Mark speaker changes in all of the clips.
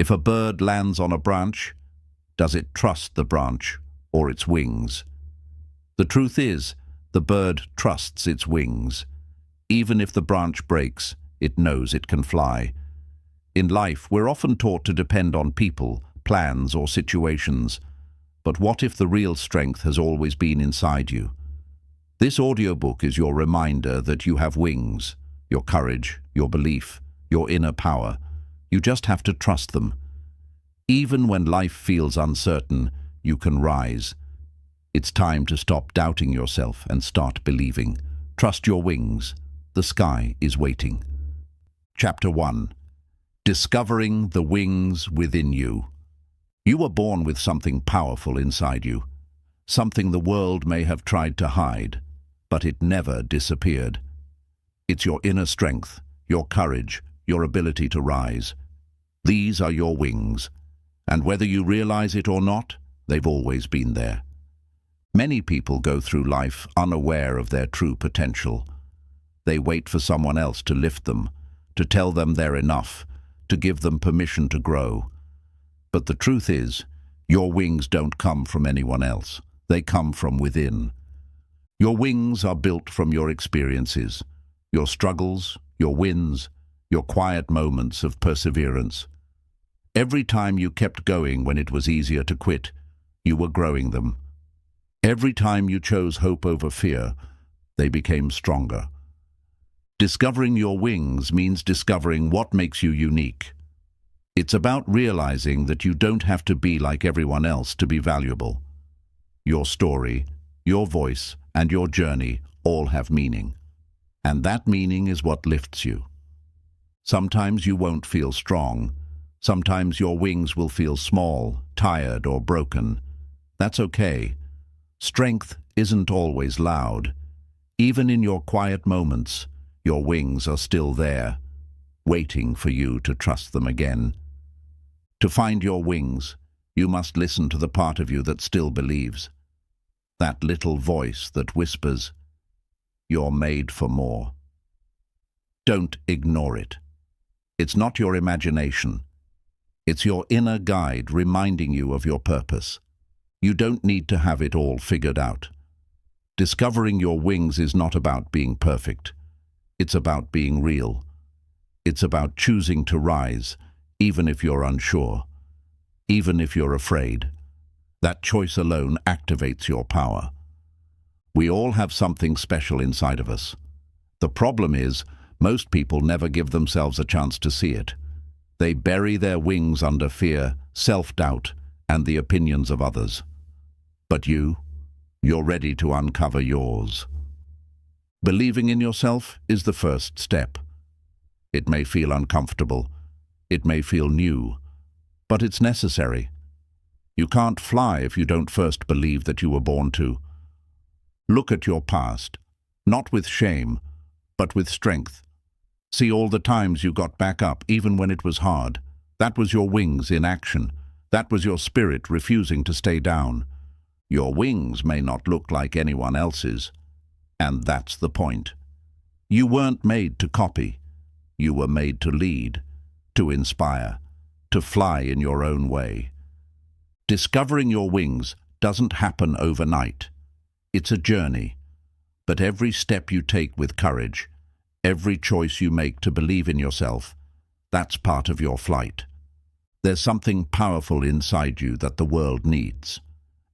Speaker 1: If a bird lands on a branch, does it trust the branch or its wings? The truth is, the bird trusts its wings. Even if the branch breaks, it knows it can fly. In life, we're often taught to depend on people, plans, or situations. But what if the real strength has always been inside you? This audiobook is your reminder that you have wings, your courage, your belief, your inner power. You just have to trust them. Even when life feels uncertain, you can rise. It's time to stop doubting yourself and start believing. Trust your wings. The sky is waiting. Chapter 1. Discovering the wings within you. You were born with something powerful inside you, something the world may have tried to hide, but it never disappeared. It's your inner strength, your courage, your ability to rise. These are your wings, and whether you realize it or not, they've always been there. Many people go through life unaware of their true potential. They wait for someone else to lift them, to tell them they're enough, to give them permission to grow. But the truth is, your wings don't come from anyone else. They come from within. Your wings are built from your experiences, your struggles, your wins, your quiet moments of perseverance. Every time you kept going when it was easier to quit, you were growing them. Every time you chose hope over fear, they became stronger. Discovering your wings means discovering what makes you unique. It's about realizing that you don't have to be like everyone else to be valuable. Your story, your voice, and your journey all have meaning. And that meaning is what lifts you. Sometimes you won't feel strong. Sometimes your wings will feel small, tired, or broken. That's okay. Strength isn't always loud. Even in your quiet moments, your wings are still there, waiting for you to trust them again. To find your wings, you must listen to the part of you that still believes. That little voice that whispers, "You're made for more." Don't ignore it. It's not your imagination. It's your inner guide reminding you of your purpose. You don't need to have it all figured out. Discovering your wings is not about being perfect. It's about being real. It's about choosing to rise, even if you're unsure, even if you're afraid. That choice alone activates your power. We all have something special inside of us. The problem is, most people never give themselves a chance to see it. They bury their wings under fear, self-doubt, and the opinions of others. But you're ready to uncover yours. Believing in yourself is the first step. It may feel uncomfortable. It may feel new, but it's necessary. You can't fly if you don't first believe that you were born to. Look at your past, not with shame, but with strength. See all the times you got back up, even when it was hard. That was your wings in action. That was your spirit refusing to stay down. Your wings may not look like anyone else's, and that's the point. You weren't made to copy. You were made to lead, to inspire, to fly in your own way. Discovering your wings doesn't happen overnight. It's a journey. But every step you take with courage, every choice you make to believe in yourself, that's part of your flight. There's something powerful inside you that the world needs.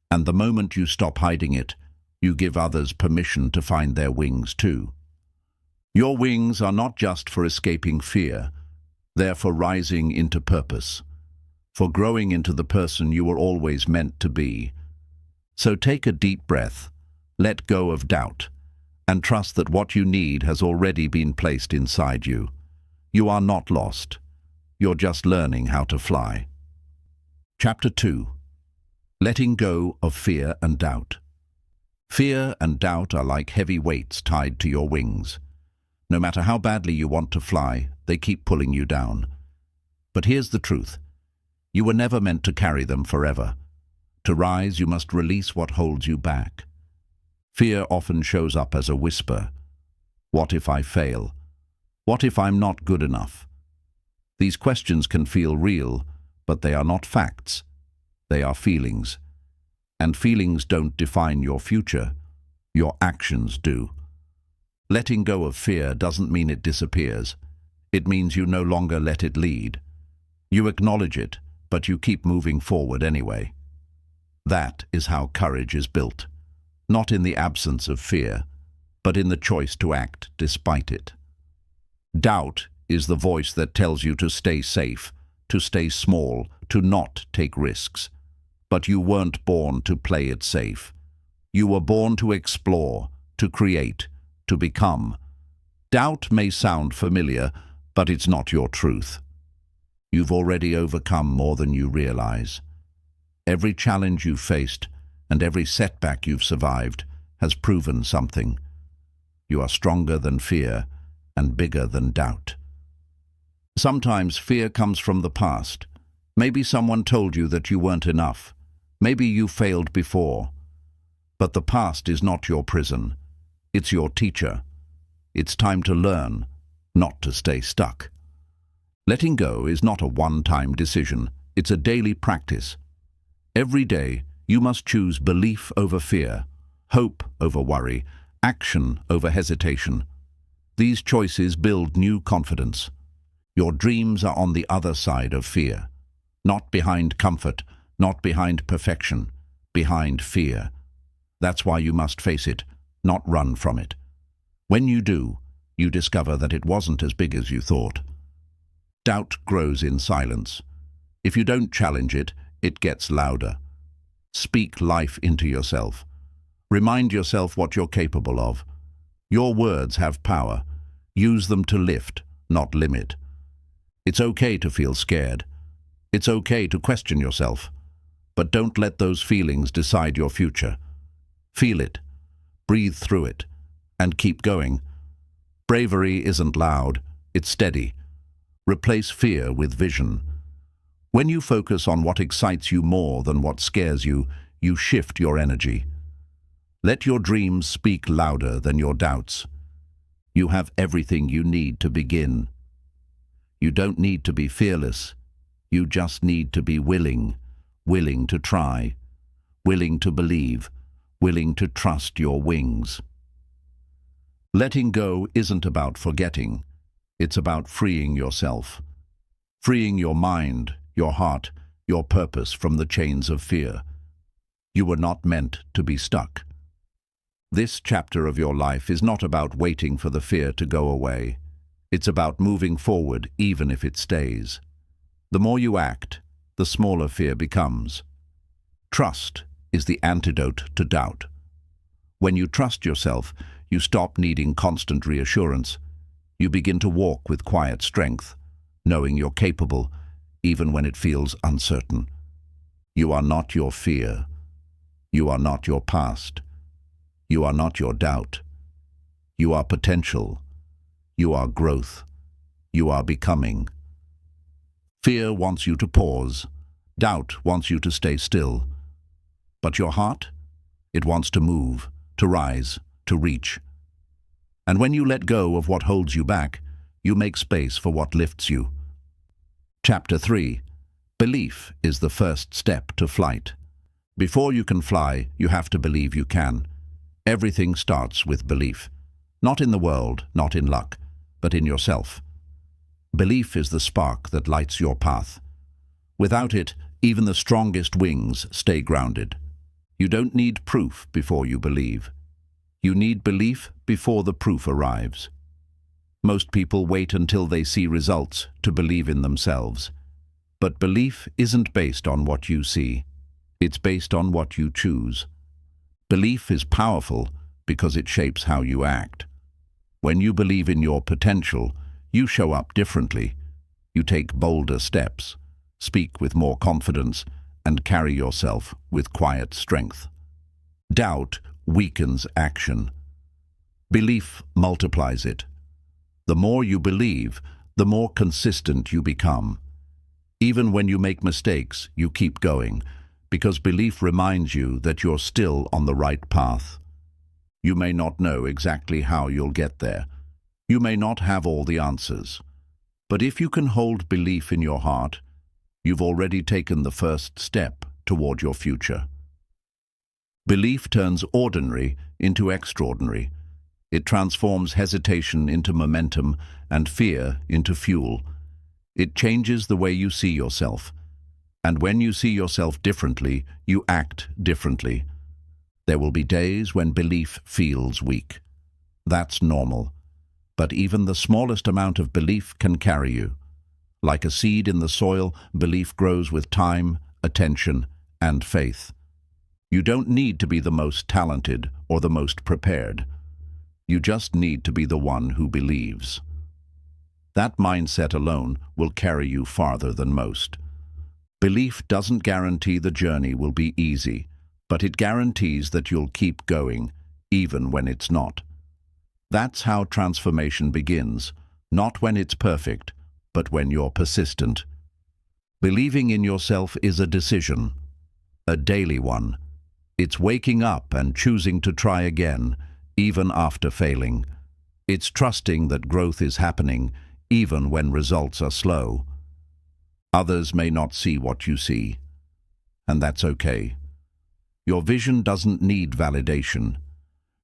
Speaker 1: And the moment you stop hiding it, you give others permission to find their wings too. Your wings are not just for escaping fear. They're for rising into purpose, for growing into the person you were always meant to be. So take a deep breath, let go of doubt, and trust that what you need has already been placed inside you. You are not lost. You're just learning how to fly. Chapter 2. Letting go of fear and doubt. Fear and doubt are like heavy weights tied to your wings. No matter how badly you want to fly, they keep pulling you down. But here's the truth. You were never meant to carry them forever. To rise, you must release what holds you back. Fear often shows up as a whisper. What if I fail? What if I'm not good enough? These questions can feel real, but they are not facts. They are feelings. And feelings don't define your future. Your actions do. Letting go of fear doesn't mean it disappears. It means you no longer let it lead. You acknowledge it, but you keep moving forward anyway. That is how courage is built. Not in the absence of fear, but in the choice to act despite it. Doubt is the voice that tells you to stay safe, to stay small, to not take risks. But you weren't born to play it safe. You were born to explore, to create, to become. Doubt may sound familiar, but it's not your truth. You've already overcome more than you realize. Every challenge you've faced and every setback you've survived has proven something. You are stronger than fear and bigger than doubt. Sometimes fear comes from the past. Maybe someone told you that you weren't enough. Maybe you failed before. But the past is not your prison. It's your teacher. It's time to learn, not to stay stuck. Letting go is not a one-time decision. It's a daily practice. Every day, you must choose belief over fear, hope over worry, action over hesitation. These choices build new confidence. Your dreams are on the other side of fear. Not behind comfort, not behind perfection, behind fear. That's why you must face it, not run from it. When you do, you discover that it wasn't as big as you thought. Doubt grows in silence. If you don't challenge it, it gets louder. Speak life into yourself. Remind yourself what you're capable of. Your words have power. Use them to lift, not limit. It's okay to feel scared. It's okay to question yourself. But don't let those feelings decide your future. Feel it, breathe through it, and keep going. Bravery isn't loud, it's steady. Replace fear with vision. When you focus on what excites you more than what scares you, you shift your energy. Let your dreams speak louder than your doubts. You have everything you need to begin. You don't need to be fearless. You just need to be willing to try, willing to believe, willing to trust your wings. Letting go isn't about forgetting. It's about freeing yourself. Freeing your mind, your heart, your purpose from the chains of fear. You were not meant to be stuck. This chapter of your life is not about waiting for the fear to go away. It's about moving forward even if it stays. The more you act, the smaller fear becomes. Trust is the antidote to doubt. When you trust yourself, you stop needing constant reassurance. You begin to walk with quiet strength, knowing you're capable, even when it feels uncertain. You are not your fear. You are not your past. You are not your doubt. You are potential. You are growth. You are becoming. Fear wants you to pause. Doubt wants you to stay still. But your heart? It wants to move, to rise, to reach. And when you let go of what holds you back, you make space for what lifts you. Chapter 3. Belief is the first step to flight. Before you can fly, you have to believe you can. Everything starts with belief. Not in the world, not in luck, but in yourself. Belief is the spark that lights your path. Without it, even the strongest wings stay grounded. You don't need proof before you believe. You need belief before the proof arrives. Most people wait until they see results to believe in themselves. But belief isn't based on what you see. It's based on what you choose. Belief is powerful because it shapes how you act. When you believe in your potential, you show up differently. You take bolder steps, speak with more confidence, and carry yourself with quiet strength. Doubt weakens action. Belief multiplies it. The more you believe, the more consistent you become. Even when you make mistakes, you keep going, because belief reminds you that you're still on the right path. You may not know exactly how you'll get there. You may not have all the answers. But if you can hold belief in your heart, you've already taken the first step toward your future. Belief turns ordinary into extraordinary. It transforms hesitation into momentum and fear into fuel. It changes the way you see yourself. And when you see yourself differently, you act differently. There will be days when belief feels weak. That's normal. But even the smallest amount of belief can carry you. Like a seed in the soil, belief grows with time, attention, and faith. You don't need to be the most talented or the most prepared. You just need to be the one who believes. That mindset alone will carry you farther than most. Belief doesn't guarantee the journey will be easy, but it guarantees that you'll keep going, even when it's not. That's how transformation begins, not when it's perfect, but when you're persistent. Believing in yourself is a decision, a daily one. It's waking up and choosing to try again, even after failing. It's trusting that growth is happening, even when results are slow. Others may not see what you see, and that's okay. Your vision doesn't need validation.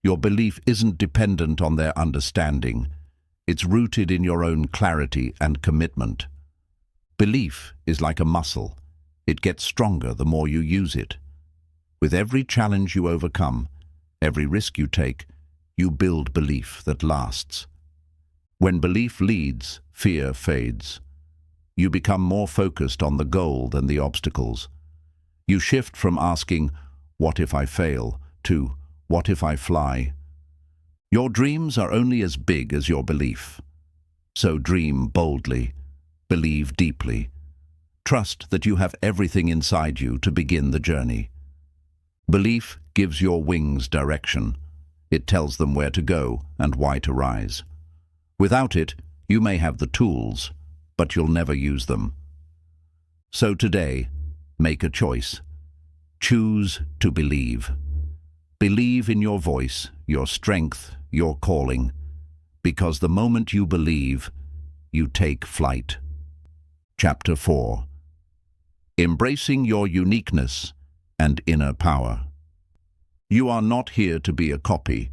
Speaker 1: Your belief isn't dependent on their understanding. It's rooted in your own clarity and commitment. Belief is like a muscle. It gets stronger the more you use it. With every challenge you overcome, every risk you take, you build belief that lasts. When belief leads, fear fades. You become more focused on the goal than the obstacles. You shift from asking, "What if I fail?" to "What if I fly?" Your dreams are only as big as your belief. So dream boldly, believe deeply. Trust that you have everything inside you to begin the journey. Belief gives your wings direction. It tells them where to go and why to rise. Without it, you may have the tools, but you'll never use them. So today, make a choice. Choose to believe. Believe in your voice, your strength, your calling. Because the moment you believe, you take flight. Chapter 4. Embracing your uniqueness and inner power. You are not here to be a copy.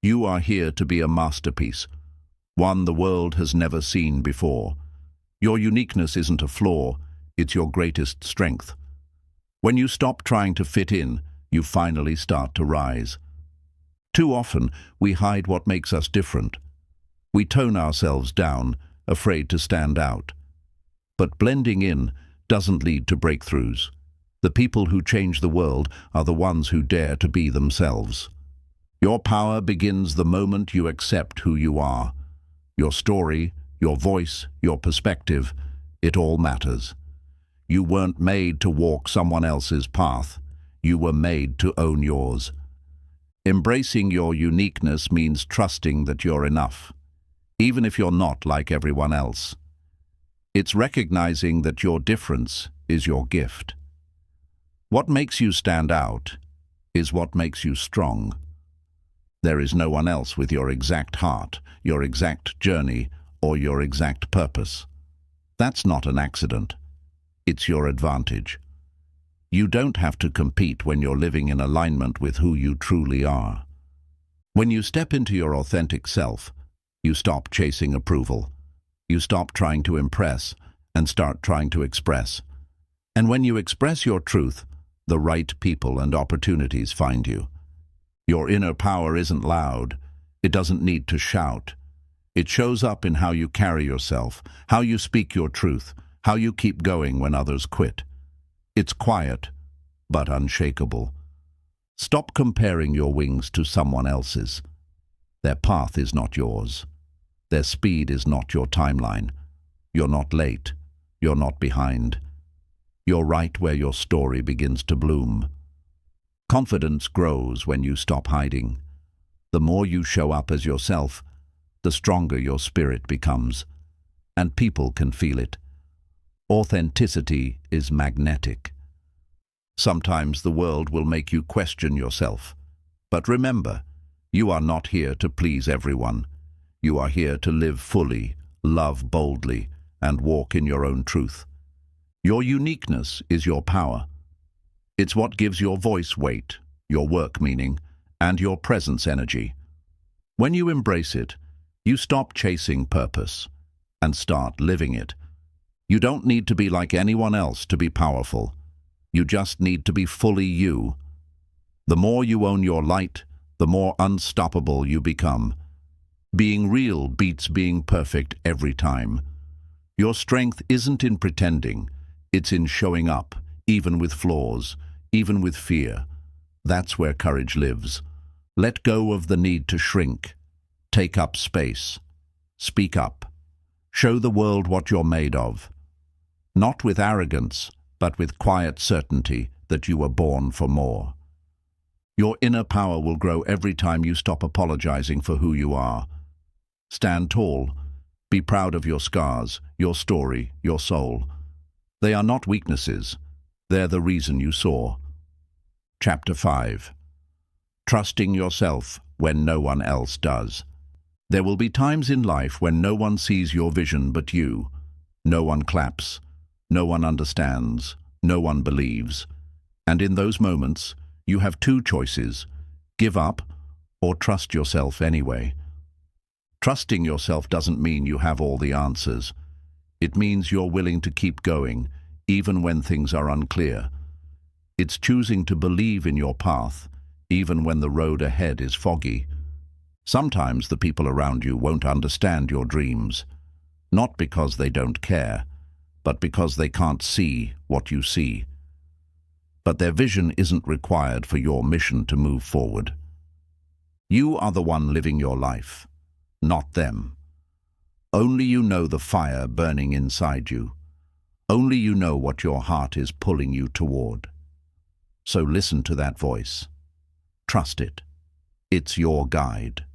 Speaker 1: You are here to be a masterpiece, one the world has never seen before. Your uniqueness isn't a flaw, it's your greatest strength. When you stop trying to fit in, you finally start to rise. Too often, we hide what makes us different. We tone ourselves down, afraid to stand out. But blending in doesn't lead to breakthroughs. The people who change the world are the ones who dare to be themselves. Your power begins the moment you accept who you are. Your story, your voice, your perspective, it all matters. You weren't made to walk someone else's path. You were made to own yours. Embracing your uniqueness means trusting that you're enough, even if you're not like everyone else. It's recognizing that your difference is your gift. What makes you stand out is what makes you strong. There is no one else with your exact heart, your exact journey, or your exact purpose. That's not an accident. It's your advantage. You don't have to compete when you're living in alignment with who you truly are. When you step into your authentic self, you stop chasing approval. You stop trying to impress and start trying to express. And when you express your truth, the right people and opportunities find you. Your inner power isn't loud. It doesn't need to shout. It shows up in how you carry yourself, how you speak your truth, how you keep going when others quit. It's quiet, but unshakable. Stop comparing your wings to someone else's. Their path is not yours. Their speed is not your timeline. You're not late. You're not behind. You're right where your story begins to bloom. Confidence grows when you stop hiding. The more you show up as yourself, the stronger your spirit becomes, and people can feel it. Authenticity is magnetic. Sometimes the world will make you question yourself. But remember, you are not here to please everyone. You are here to live fully, love boldly, and walk in your own truth. Your uniqueness is your power. It's what gives your voice weight, your work meaning, and your presence energy. When you embrace it, you stop chasing purpose and start living it. You don't need to be like anyone else to be powerful. You just need to be fully you. The more you own your light, the more unstoppable you become. Being real beats being perfect every time. Your strength isn't in pretending, it's in showing up, even with flaws, even with fear. That's where courage lives. Let go of the need to shrink. Take up space. Speak up. Show the world what you're made of. Not with arrogance, but with quiet certainty that you were born for more. Your inner power will grow every time you stop apologizing for who you are. Stand tall. Be proud of your scars, your story, your soul. They are not weaknesses. They're the reason you soar. Chapter 5. Trusting yourself when no one else does. There will be times in life when no one sees your vision but you. No one claps. No one understands. No one believes. And in those moments, you have two choices: give up or trust yourself anyway. Trusting yourself doesn't mean you have all the answers. It means you're willing to keep going, even when things are unclear. It's choosing to believe in your path, even when the road ahead is foggy. Sometimes the people around you won't understand your dreams, not because they don't care, but because they can't see what you see. But their vision isn't required for your mission to move forward. You are the one living your life, not them. Only you know the fire burning inside you. Only you know what your heart is pulling you toward. So listen to that voice. Trust it. It's your guide.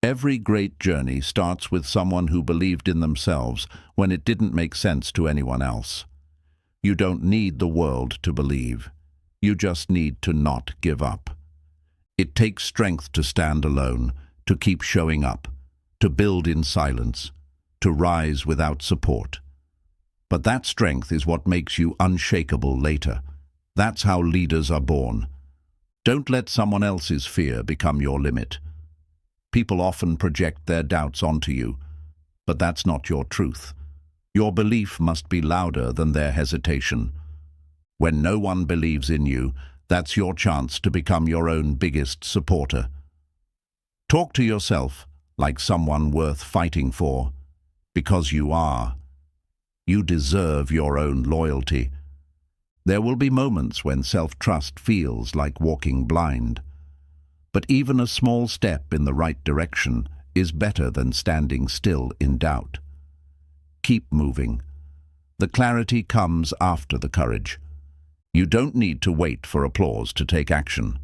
Speaker 1: Every great journey starts with someone who believed in themselves when it didn't make sense to anyone else. You don't need the world to believe. You just need to not give up. It takes strength to stand alone, to keep showing up, to build in silence, to rise without support. But that strength is what makes you unshakable later. That's how leaders are born. Don't let someone else's fear become your limit. People often project their doubts onto you, but that's not your truth. Your belief must be louder than their hesitation. When no one believes in you, that's your chance to become your own biggest supporter. Talk to yourself like someone worth fighting for, because you are. You deserve your own loyalty. There will be moments when self-trust feels like walking blind. But even a small step in the right direction is better than standing still in doubt. Keep moving. The clarity comes after the courage. You don't need to wait for applause to take action.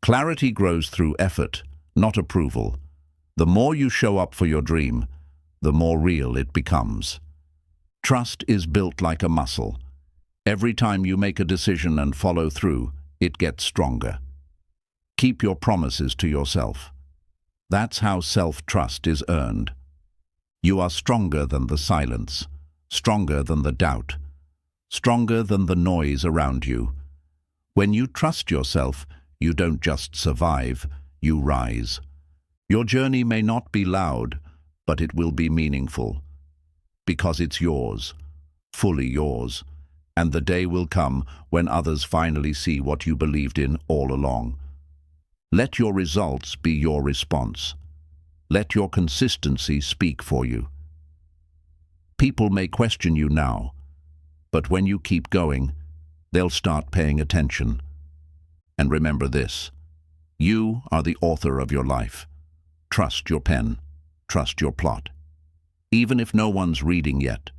Speaker 1: Clarity grows through effort, not approval. The more you show up for your dream, the more real it becomes. Trust is built like a muscle. Every time you make a decision and follow through, it gets stronger. Keep your promises to yourself. That's how self-trust is earned. You are stronger than the silence, stronger than the doubt, stronger than the noise around you. When you trust yourself, you don't just survive, you rise. Your journey may not be loud, but it will be meaningful. Because it's yours, fully yours, and the day will come when others finally see what you believed in all along. Let your results be your response. Let your consistency speak for you. People may question you now, but when you keep going, they'll start paying attention. And remember this: you are the author of your life. Trust your pen. Trust your plot. Even if no one's reading yet,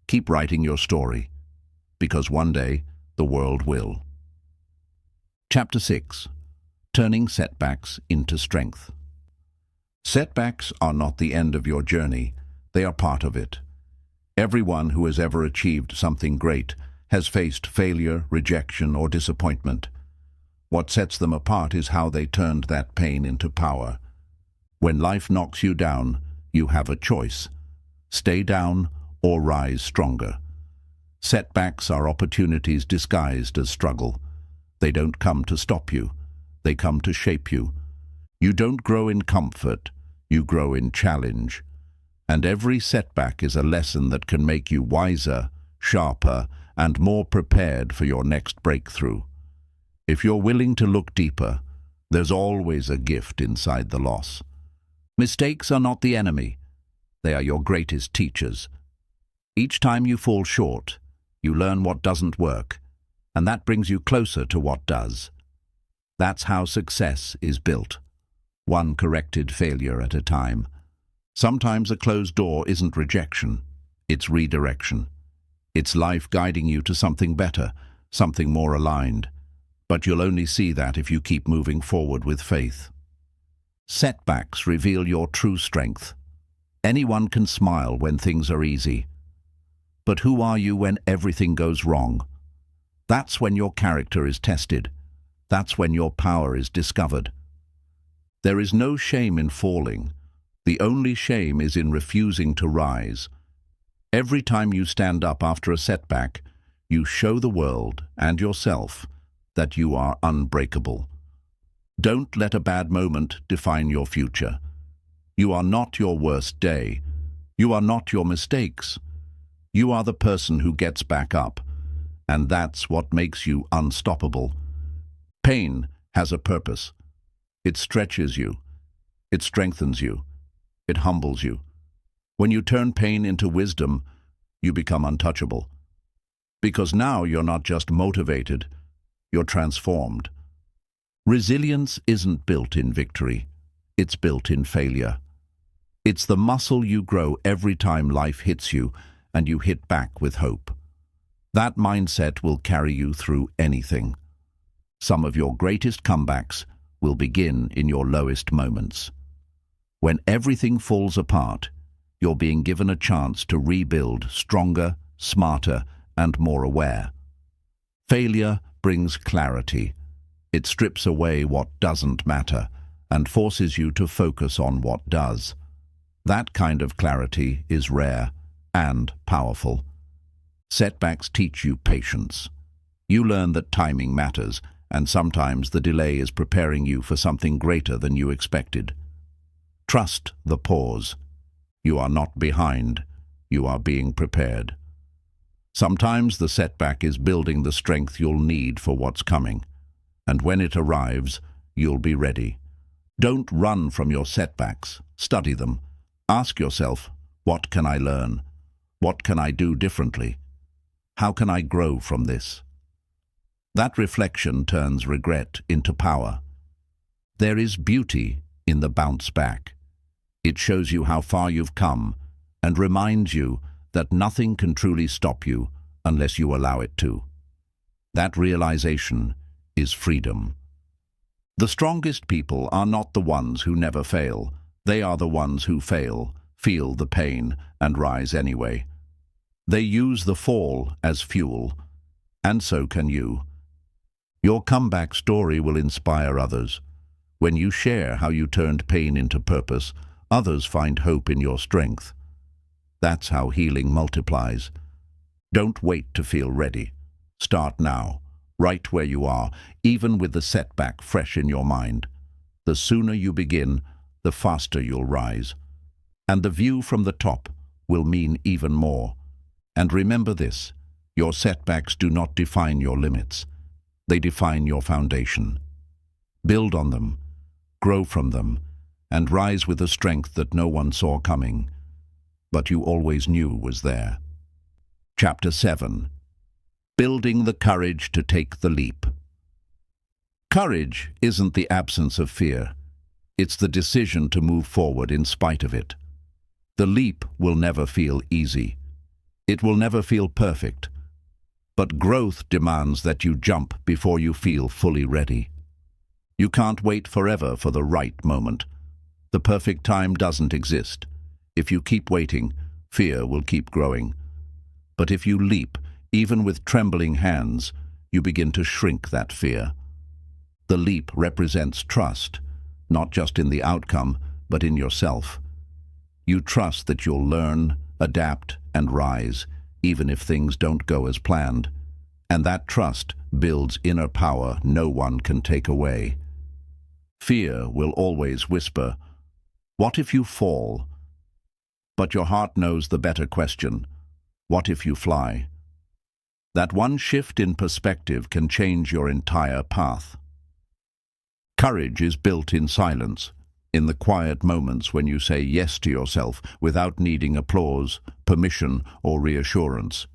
Speaker 1: keep writing your story, because one day the world will. Chapter 6. Turning setbacks into strength. Setbacks are not the end of your journey, they are part of it. Everyone who has ever achieved something great has faced failure, rejection, or disappointment. What sets them apart is how they turned that pain into power. When life knocks you down, you have a choice: stay down or rise stronger. Setbacks are opportunities disguised as struggle. They don't come to stop you. They come to shape you. You don't grow in comfort. You grow in challenge. And every setback is a lesson that can make you wiser, sharper, and more prepared for your next breakthrough. If you're willing to look deeper, there's always a gift inside the loss. Mistakes are not the enemy. They are your greatest teachers. Each time you fall short, you learn what doesn't work, and that brings you closer to what does. That's how success is built, one corrected failure at a time. Sometimes a closed door isn't rejection, it's redirection. It's life guiding you to something better, something more aligned. But you'll only see that if you keep moving forward with faith. Setbacks reveal your true strength. Anyone can smile when things are easy. But who are you when everything goes wrong? That's when your character is tested. That's when your power is discovered. There is no shame in falling. The only shame is in refusing to rise. Every time you stand up after a setback, you show the world and yourself that you are unbreakable. Don't let a bad moment define your future. You are not your worst day. You are not your mistakes. You are the person who gets back up, and that's what makes you unstoppable. Pain has a purpose. It stretches you. It strengthens you. It humbles you. When you turn pain into wisdom, you become untouchable. Because now you're not just motivated, you're transformed. Resilience isn't built in victory. It's built in failure. It's the muscle you grow every time life hits you and you hit back with hope. That mindset will carry you through anything. Some of your greatest comebacks will begin in your lowest moments. When everything falls apart, you're being given a chance to rebuild stronger, smarter, and more aware. Failure brings clarity. It strips away what doesn't matter and forces you to focus on what does. That kind of clarity is rare and powerful. Setbacks teach you patience. You learn that timing matters, and sometimes the delay is preparing you for something greater than you expected. Trust the pause. You are not behind. You are being prepared. Sometimes the setback is building the strength you'll need for what's coming. And when it arrives, you'll be ready. Don't run from your setbacks. Study them. Ask yourself, what can I learn? What can I do differently? How can I grow from this? That reflection turns regret into power. There is beauty in the bounce back. It shows you how far you've come and reminds you that nothing can truly stop you unless you allow it to. That realization is freedom. The strongest people are not the ones who never fail. They are the ones who fail, feel the pain, and rise anyway. They use the fall as fuel, and so can you. Your comeback story will inspire others. When you share how you turned pain into purpose, others find hope in your strength. That's how healing multiplies. Don't wait to feel ready. Start now, right where you are, even with the setback fresh in your mind. The sooner you begin, the faster you'll rise. And the view from the top will mean even more. And remember this, your setbacks do not define your limits. They define your foundation. Build on them, grow from them, and rise with a strength that no one saw coming, but you always knew was there. Chapter 7. Building the courage to take the leap. Courage isn't the absence of fear. It's the decision to move forward in spite of it. The leap will never feel easy. It will never feel perfect. But growth demands that you jump before you feel fully ready. You can't wait forever for the right moment. The perfect time doesn't exist. If you keep waiting, fear will keep growing. But if you leap, even with trembling hands, you begin to shrink that fear. The leap represents trust, not just in the outcome, but in yourself. You trust that you'll learn, adapt, and rise, even if things don't go as planned. And that trust builds inner power no one can take away. Fear will always whisper, "What if you fall?" But your heart knows the better question, "What if you fly?" That one shift in perspective can change your entire path. Courage is built in silence, in the quiet moments when you say yes to yourself without needing applause, permission, or reassurance.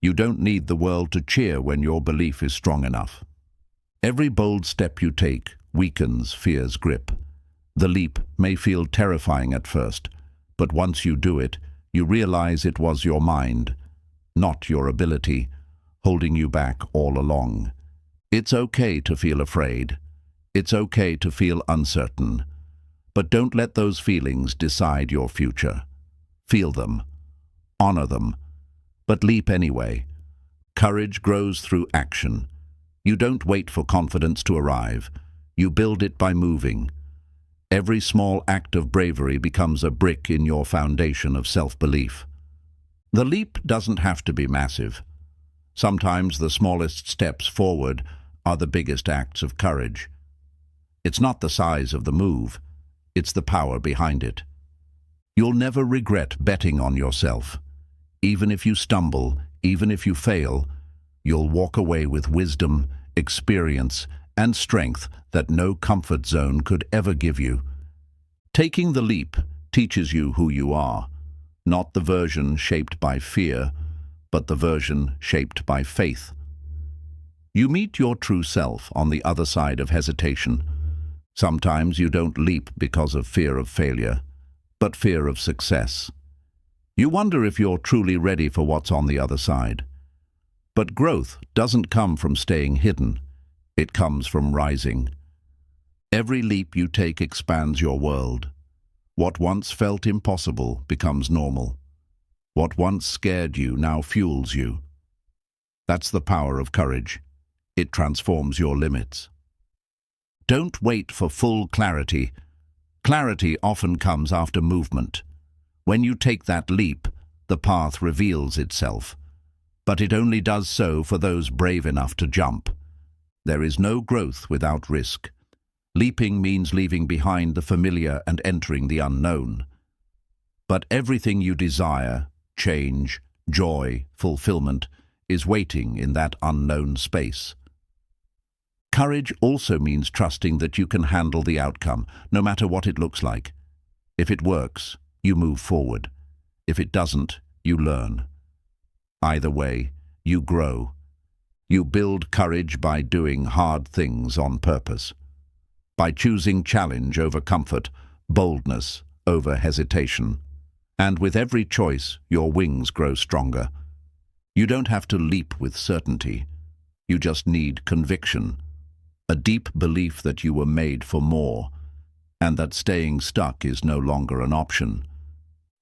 Speaker 1: You don't need the world to cheer when your belief is strong enough. Every bold step you take weakens fear's grip. The leap may feel terrifying at first, but once you do it, you realize it was your mind, not your ability, holding you back all along. It's okay to feel afraid. It's okay to feel uncertain. But don't let those feelings decide your future. Feel them. Honor them. But leap anyway. Courage grows through action. You don't wait for confidence to arrive. You build it by moving. Every small act of bravery becomes a brick in your foundation of self-belief. The leap doesn't have to be massive. Sometimes the smallest steps forward are the biggest acts of courage. It's not the size of the move, it's the power behind it. You'll never regret betting on yourself. Even if you stumble, even if you fail, you'll walk away with wisdom, experience, and strength that no comfort zone could ever give you. Taking the leap teaches you who you are, not the version shaped by fear, but the version shaped by faith. You meet your true self on the other side of hesitation. Sometimes you don't leap because of fear of failure, but fear of success. You wonder if you're truly ready for what's on the other side. But growth doesn't come from staying hidden. It comes from rising. Every leap you take expands your world. What once felt impossible becomes normal. What once scared you now fuels you. That's the power of courage. It transforms your limits. Don't wait for full clarity. Clarity often comes after movement. When you take that leap, the path reveals itself. But it only does so for those brave enough to jump. There is no growth without risk. Leaping means leaving behind the familiar and entering the unknown. But everything you desire, change, joy, fulfillment, is waiting in that unknown space. Courage also means trusting that you can handle the outcome, no matter what it looks like. If it works, you move forward. If it doesn't, you learn. Either way, you grow. You build courage by doing hard things on purpose. By choosing challenge over comfort, boldness over hesitation. And with every choice, your wings grow stronger. You don't have to leap with certainty. You just need conviction. A deep belief that you were made for more, and that staying stuck is no longer an option.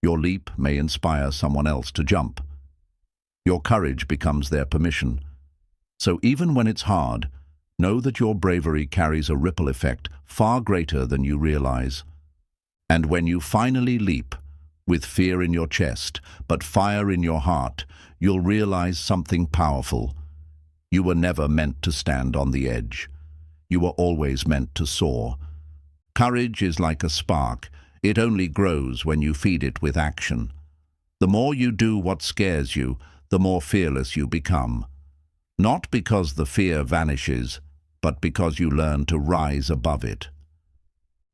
Speaker 1: Your leap may inspire someone else to jump. Your courage becomes their permission. So even when it's hard, know that your bravery carries a ripple effect far greater than you realize. And when you finally leap, with fear in your chest, but fire in your heart, you'll realize something powerful. You were never meant to stand on the edge. You were always meant to soar. Courage is like a spark. It only grows when you feed it with action. The more you do what scares you, the more fearless you become. Not because the fear vanishes, but because you learn to rise above it.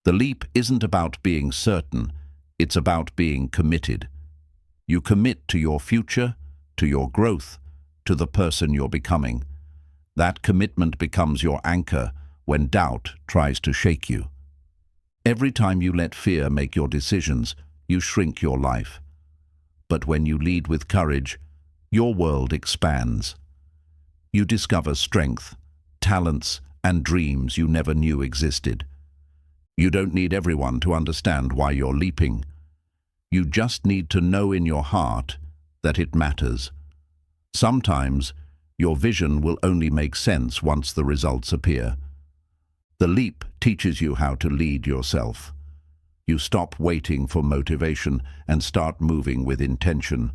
Speaker 1: The leap isn't about being certain, it's about being committed. You commit to your future, to your growth, to the person you're becoming. That commitment becomes your anchor when doubt tries to shake you. Every time you let fear make your decisions, you shrink your life. But when you lead with courage, your world expands. You discover strength, talents, and dreams you never knew existed. You don't need everyone to understand why you're leaping. You just need to know in your heart that it matters. Sometimes, your vision will only make sense once the results appear. The leap teaches you how to lead yourself. You stop waiting for motivation and start moving with intention.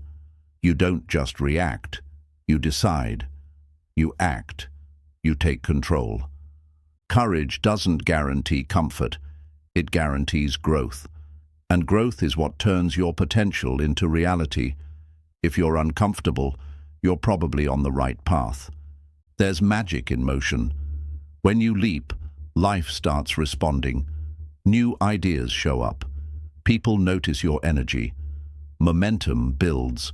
Speaker 1: You don't just react. You decide. You act. You take control. Courage doesn't guarantee comfort. It guarantees growth. And growth is what turns your potential into reality. If you're uncomfortable, you're probably on the right path. There's magic in motion. When you leap, life starts responding. New ideas show up. People notice your energy. Momentum builds.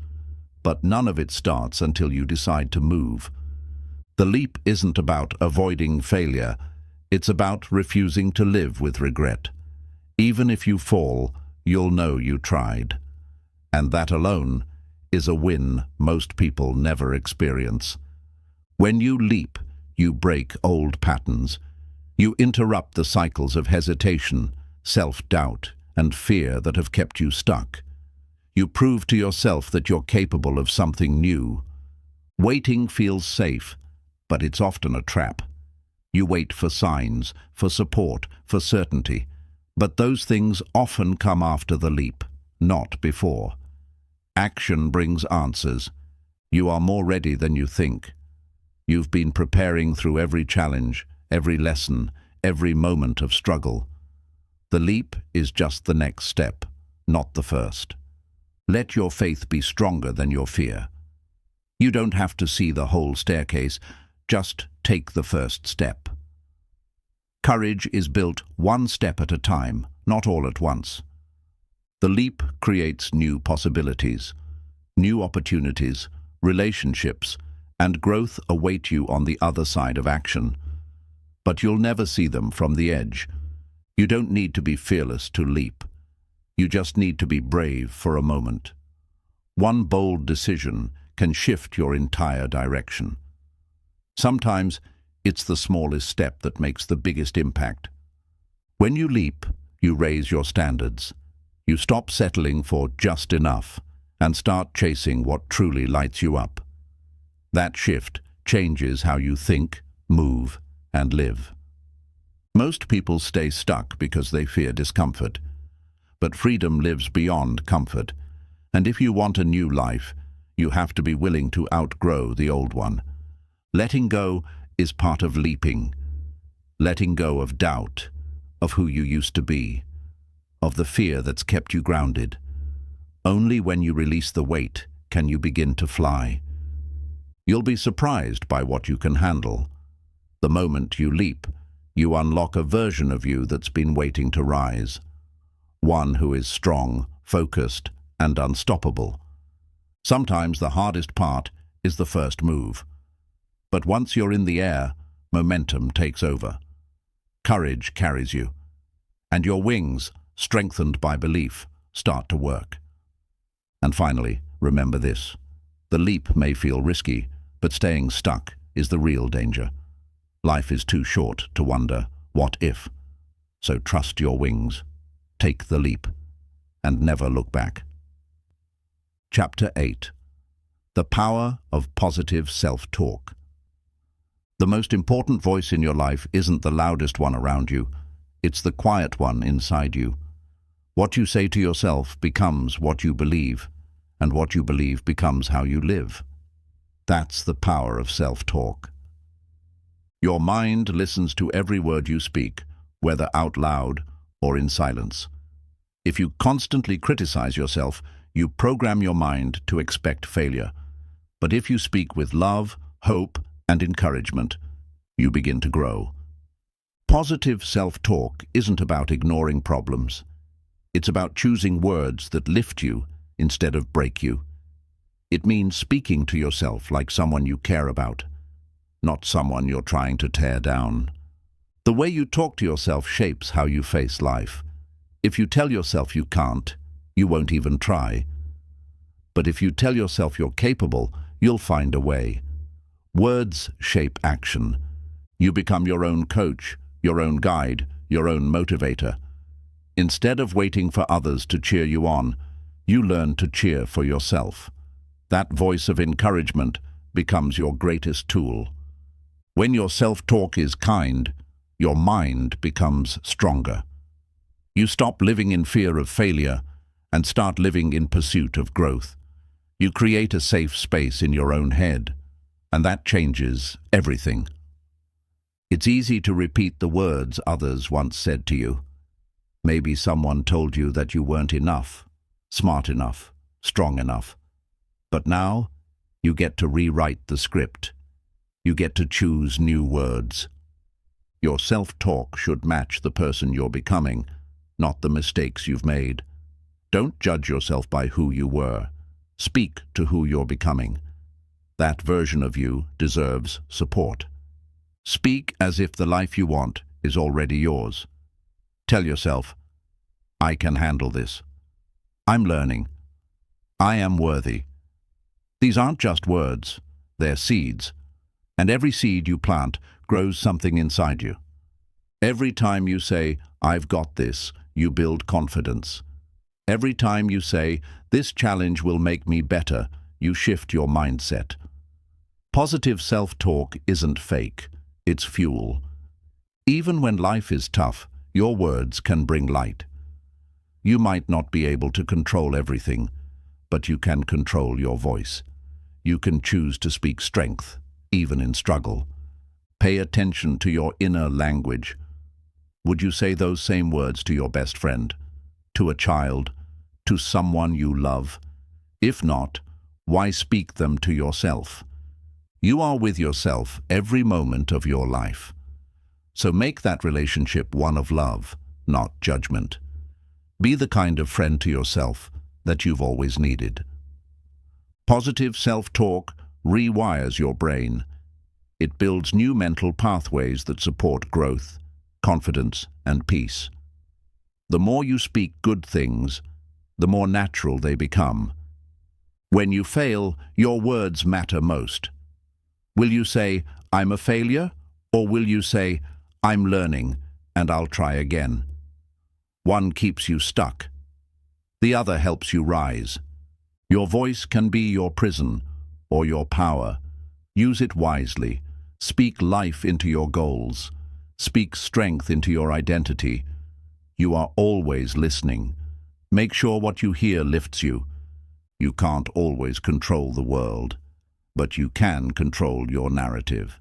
Speaker 1: But none of it starts until you decide to move. The leap isn't about avoiding failure. It's about refusing to live with regret. Even if you fall, you'll know you tried. And that alone is a win most people never experience. When you leap, you break old patterns. You interrupt the cycles of hesitation, self-doubt, and fear that have kept you stuck. You prove to yourself that you're capable of something new. Waiting feels safe, but it's often a trap. You wait for signs, for support, for certainty. But those things often come after the leap, not before. Action brings answers. You are more ready than you think. You've been preparing through every challenge, every lesson, every moment of struggle. The leap is just the next step, not the first. Let your faith be stronger than your fear. You don't have to see the whole staircase, just take the first step. Courage is built one step at a time, not all at once. The leap creates new possibilities, new opportunities, relationships, and growth await you on the other side of action. But you'll never see them from the edge. You don't need to be fearless to leap. You just need to be brave for a moment. One bold decision can shift your entire direction. Sometimes it's the smallest step that makes the biggest impact. When you leap, you raise your standards. You stop settling for just enough and start chasing what truly lights you up. That shift changes how you think, move, and live. Most people stay stuck because they fear discomfort. But freedom lives beyond comfort. And if you want a new life, you have to be willing to outgrow the old one. Letting go is part of leaping. Letting go of doubt, of who you used to be, of the fear that's kept you grounded. Only when you release the weight can you begin to fly. You'll be surprised by what you can handle. The moment you leap, you unlock a version of you that's been waiting to rise. One who is strong, focused, and unstoppable. Sometimes the hardest part is the first move. But once you're in the air, momentum takes over. Courage carries you. And your wings, strengthened by belief, start to work. And finally, remember this. The leap may feel risky, but staying stuck is the real danger. Life is too short to wonder, what if? So trust your wings. Take the leap, and never look back. Chapter 8. The Power of Positive Self-Talk. The most important voice in your life isn't the loudest one around you. It's the quiet one inside you. What you say to yourself becomes what you believe, and what you believe becomes how you live. That's the power of self-talk. Your mind listens to every word you speak, whether out loud or in silence. If you constantly criticize yourself, you program your mind to expect failure. But if you speak with love, hope, and encouragement, you begin to grow. Positive self-talk isn't about ignoring problems. It's about choosing words that lift you instead of break you. It means speaking to yourself like someone you care about, not someone you're trying to tear down. The way you talk to yourself shapes how you face life. If you tell yourself you can't, you won't even try. But if you tell yourself you're capable, you'll find a way. Words shape action. You become your own coach, your own guide, your own motivator. Instead of waiting for others to cheer you on, you learn to cheer for yourself. That voice of encouragement becomes your greatest tool. When your self-talk is kind, your mind becomes stronger. You stop living in fear of failure and start living in pursuit of growth. You create a safe space in your own head, and that changes everything. It's easy to repeat the words others once said to you. Maybe someone told you that you weren't enough, smart enough, strong enough. But now, you get to rewrite the script. You get to choose new words. Your self-talk should match the person you're becoming, not the mistakes you've made. Don't judge yourself by who you were. Speak to who you're becoming. That version of you deserves support. Speak as if the life you want is already yours. Tell yourself, I can handle this. I'm learning. I am worthy. These aren't just words, they're seeds. And every seed you plant grows something inside you. Every time you say, I've got this, you build confidence. Every time you say, this challenge will make me better, you shift your mindset. Positive self-talk isn't fake, it's fuel. Even when life is tough, your words can bring light. You might not be able to control everything, but you can control your voice. You can choose to speak strength, even in struggle. Pay attention to your inner language. Would you say those same words to your best friend, to a child, to someone you love? If not, why speak them to yourself? You are with yourself every moment of your life. So make that relationship one of love, not judgment. Be the kind of friend to yourself that you've always needed. Positive self-talk rewires your brain. It builds new mental pathways that support growth, confidence, and peace. The more you speak good things, the more natural they become. When you fail, your words matter most. Will you say, I'm a failure? Or will you say, I'm learning, and I'll try again? One keeps you stuck. The other helps you rise. Your voice can be your prison or your power. Use it wisely. Speak life into your goals. Speak strength into your identity. You are always listening. Make sure what you hear lifts you. You can't always control the world, but you can control your narrative.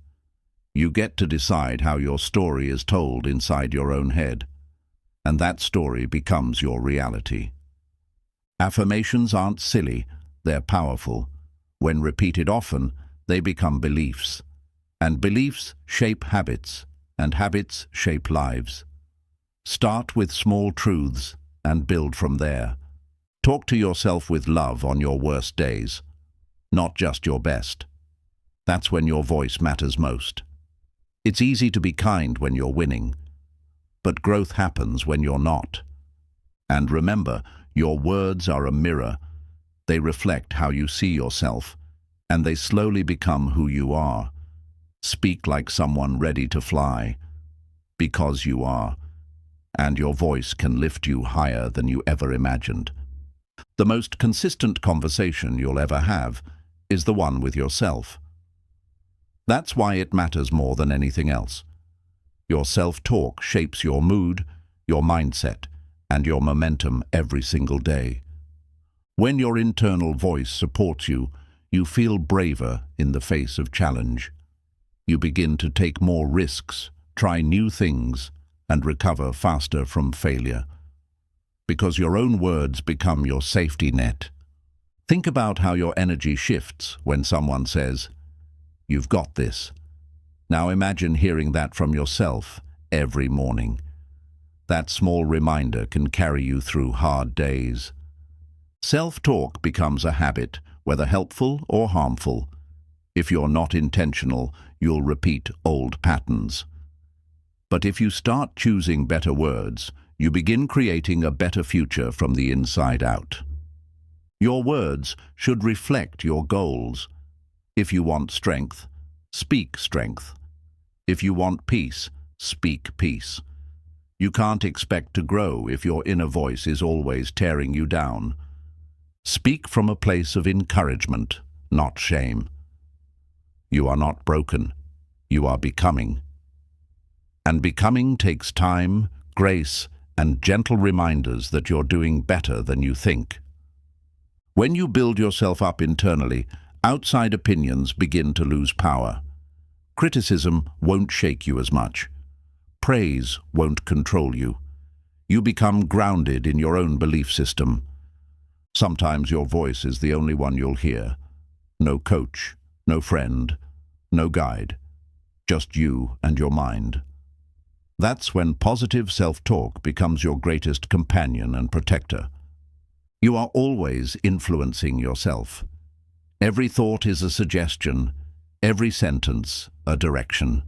Speaker 1: You get to decide how your story is told inside your own head, and that story becomes your reality. Affirmations aren't silly, they're powerful. When repeated often, they become beliefs. And beliefs shape habits, and habits shape lives. Start with small truths and build from there. Talk to yourself with love on your worst days, not just your best. That's when your voice matters most. It's easy to be kind when you're winning, but growth happens when you're not. And remember, your words are a mirror. They reflect how you see yourself, and they slowly become who you are. Speak like someone ready to fly, because you are, and your voice can lift you higher than you ever imagined. The most consistent conversation you'll ever have is the one with yourself. That's why it matters more than anything else. Your self-talk shapes your mood, your mindset, and your momentum every single day. When your internal voice supports you, you feel braver in the face of challenge. You begin to take more risks, try new things, and recover faster from failure. Because your own words become your safety net. Think about how your energy shifts when someone says, "You've got this." Now imagine hearing that from yourself every morning. That small reminder can carry you through hard days. Self-talk becomes a habit, whether helpful or harmful. If you're not intentional, you'll repeat old patterns. But if you start choosing better words, you begin creating a better future from the inside out. Your words should reflect your goals. If you want strength, speak strength. If you want peace, speak peace. You can't expect to grow if your inner voice is always tearing you down. Speak from a place of encouragement, not shame. You are not broken. You are becoming. And becoming takes time, grace, and gentle reminders that you're doing better than you think. When you build yourself up internally, outside opinions begin to lose power. Criticism won't shake you as much. Praise won't control you. You become grounded in your own belief system. Sometimes your voice is the only one you'll hear. No coach, no friend, no guide. Just you and your mind. That's when positive self-talk becomes your greatest companion and protector. You are always influencing yourself. Every thought is a suggestion, every sentence a direction.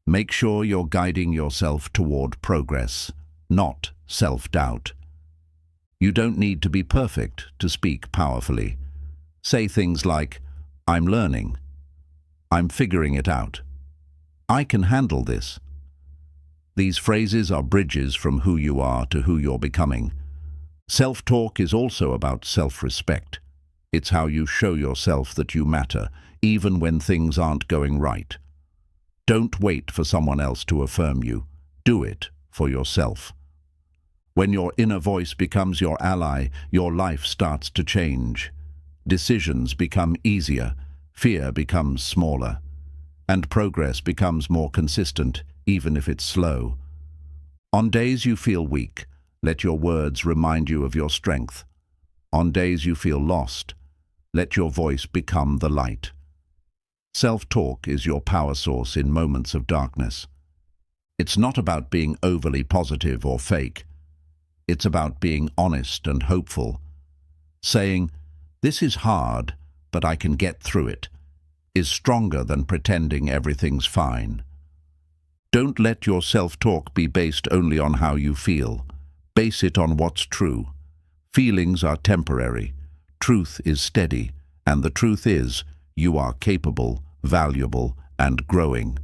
Speaker 1: Make sure you're guiding yourself toward progress, not self-doubt. You don't need to be perfect to speak powerfully. Say things like, "I'm learning. I'm figuring it out. I can handle this." These phrases are bridges from who you are to who you're becoming. Self-talk is also about self-respect. It's how you show yourself that you matter, even when things aren't going right. Don't wait for someone else to affirm you. Do it for yourself. When your inner voice becomes your ally, your life starts to change. Decisions become easier, fear becomes smaller, and progress becomes more consistent, even if it's slow. On days you feel weak, let your words remind you of your strength. On days you feel lost, let your voice become the light. Self-talk is your power source in moments of darkness. It's not about being overly positive or fake. It's about being honest and hopeful. Saying, "This is hard, but I can get through it," is stronger than pretending everything's fine. Don't let your self-talk be based only on how you feel. Base it on what's true. Feelings are temporary. Truth is steady. And the truth is, you are capable, valuable, and growing.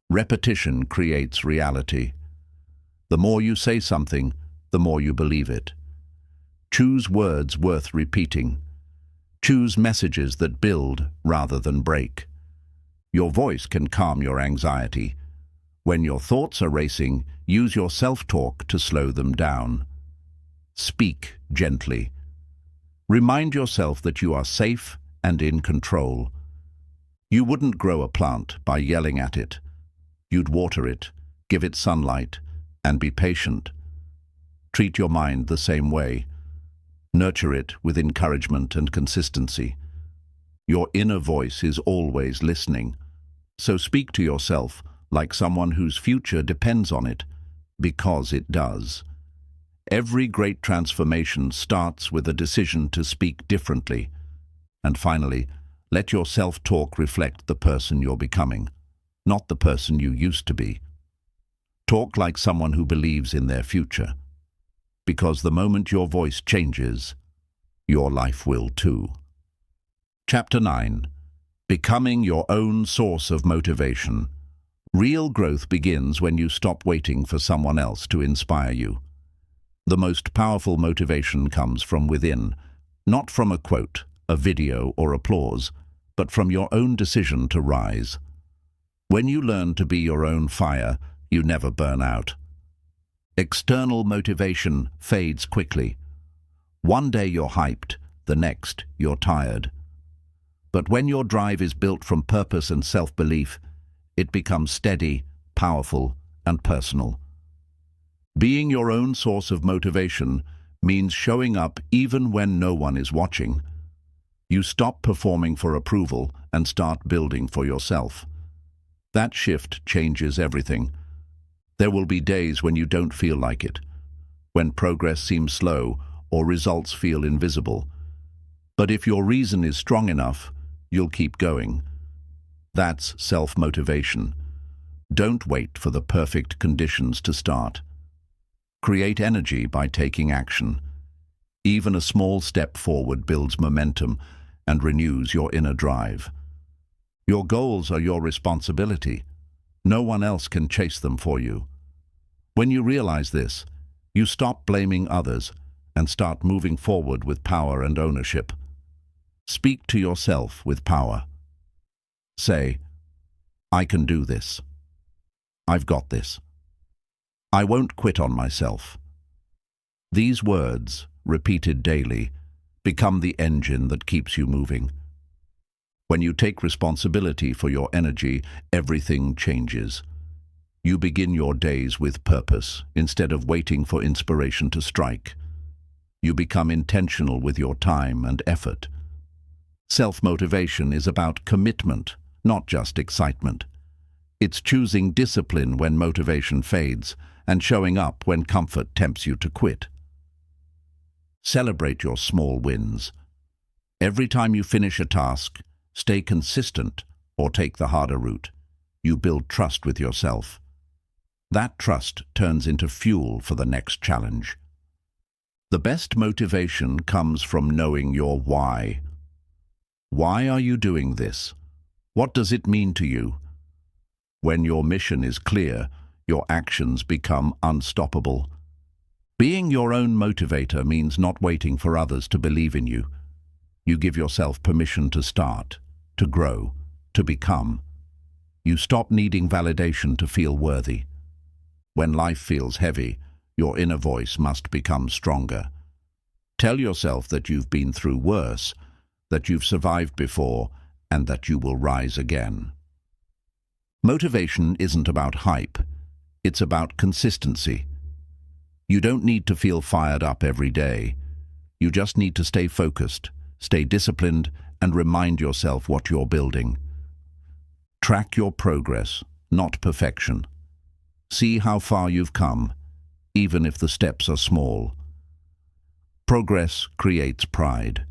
Speaker 1: Repetition creates reality. The more you say something, the more you believe it. Choose words worth repeating. Choose messages that build rather than break. Your voice can calm your anxiety. When your thoughts are racing, use your self-talk to slow them down. Speak gently. Remind yourself that you are safe and in control. You wouldn't grow a plant by yelling at it. You'd water it, give it sunlight, and be patient. Treat your mind the same way. Nurture it with encouragement and consistency. Your inner voice is always listening, so speak to yourself like someone whose future depends on it, because it does. Every great transformation starts with a decision to speak differently. And finally, let your self-talk reflect the person you're becoming, not the person you used to be. Talk like someone who believes in their future, because the moment your voice changes, your life will too. Chapter 9. Becoming your own source of motivation. Real growth begins when you stop waiting for someone else to inspire you. The most powerful motivation comes from within, not from a quote, a video, or applause, but from your own decision to rise. When you learn to be your own fire, you never burn out. External motivation fades quickly. One day you're hyped, the next you're tired. But when your drive is built from purpose and self-belief, it becomes steady, powerful, and personal. Being your own source of motivation means showing up even when no one is watching. You stop performing for approval and start building for yourself. That shift changes everything. There will be days when you don't feel like it, when progress seems slow or results feel invisible. But if your reason is strong enough, you'll keep going. That's self-motivation. Don't wait for the perfect conditions to start. Create energy by taking action. Even a small step forward builds momentum and renews your inner drive. Your goals are your responsibility. No one else can chase them for you. When you realize this, you stop blaming others and start moving forward with power and ownership. Speak to yourself with power. Say, "I can do this. I've got this. I won't quit on myself." These words, repeated daily, Become the engine that keeps you moving. When you take responsibility for your energy, everything changes. You begin your days with purpose, instead of waiting for inspiration to strike. You become intentional with your time and effort. Self-motivation is about commitment, not just excitement. It's choosing discipline when motivation fades and showing up when comfort tempts you to quit. Celebrate your small wins. Every time you finish a task, stay consistent or take the harder route. You build trust with yourself. That trust turns into fuel for the next challenge. The best motivation comes from knowing your why. Why are you doing this? What does it mean to you? When your mission is clear, your actions become unstoppable. Being your own motivator means not waiting for others to believe in you. You give yourself permission to start, to grow, to become. You stop needing validation to feel worthy. When life feels heavy, your inner voice must become stronger. Tell yourself that you've been through worse, that you've survived before, and that you will rise again. Motivation isn't about hype. It's about consistency. You don't need to feel fired up every day. You just need to stay focused, stay disciplined, and remind yourself what you're building. Track your progress, not perfection. See how far you've come, even if the steps are small. Progress creates pride,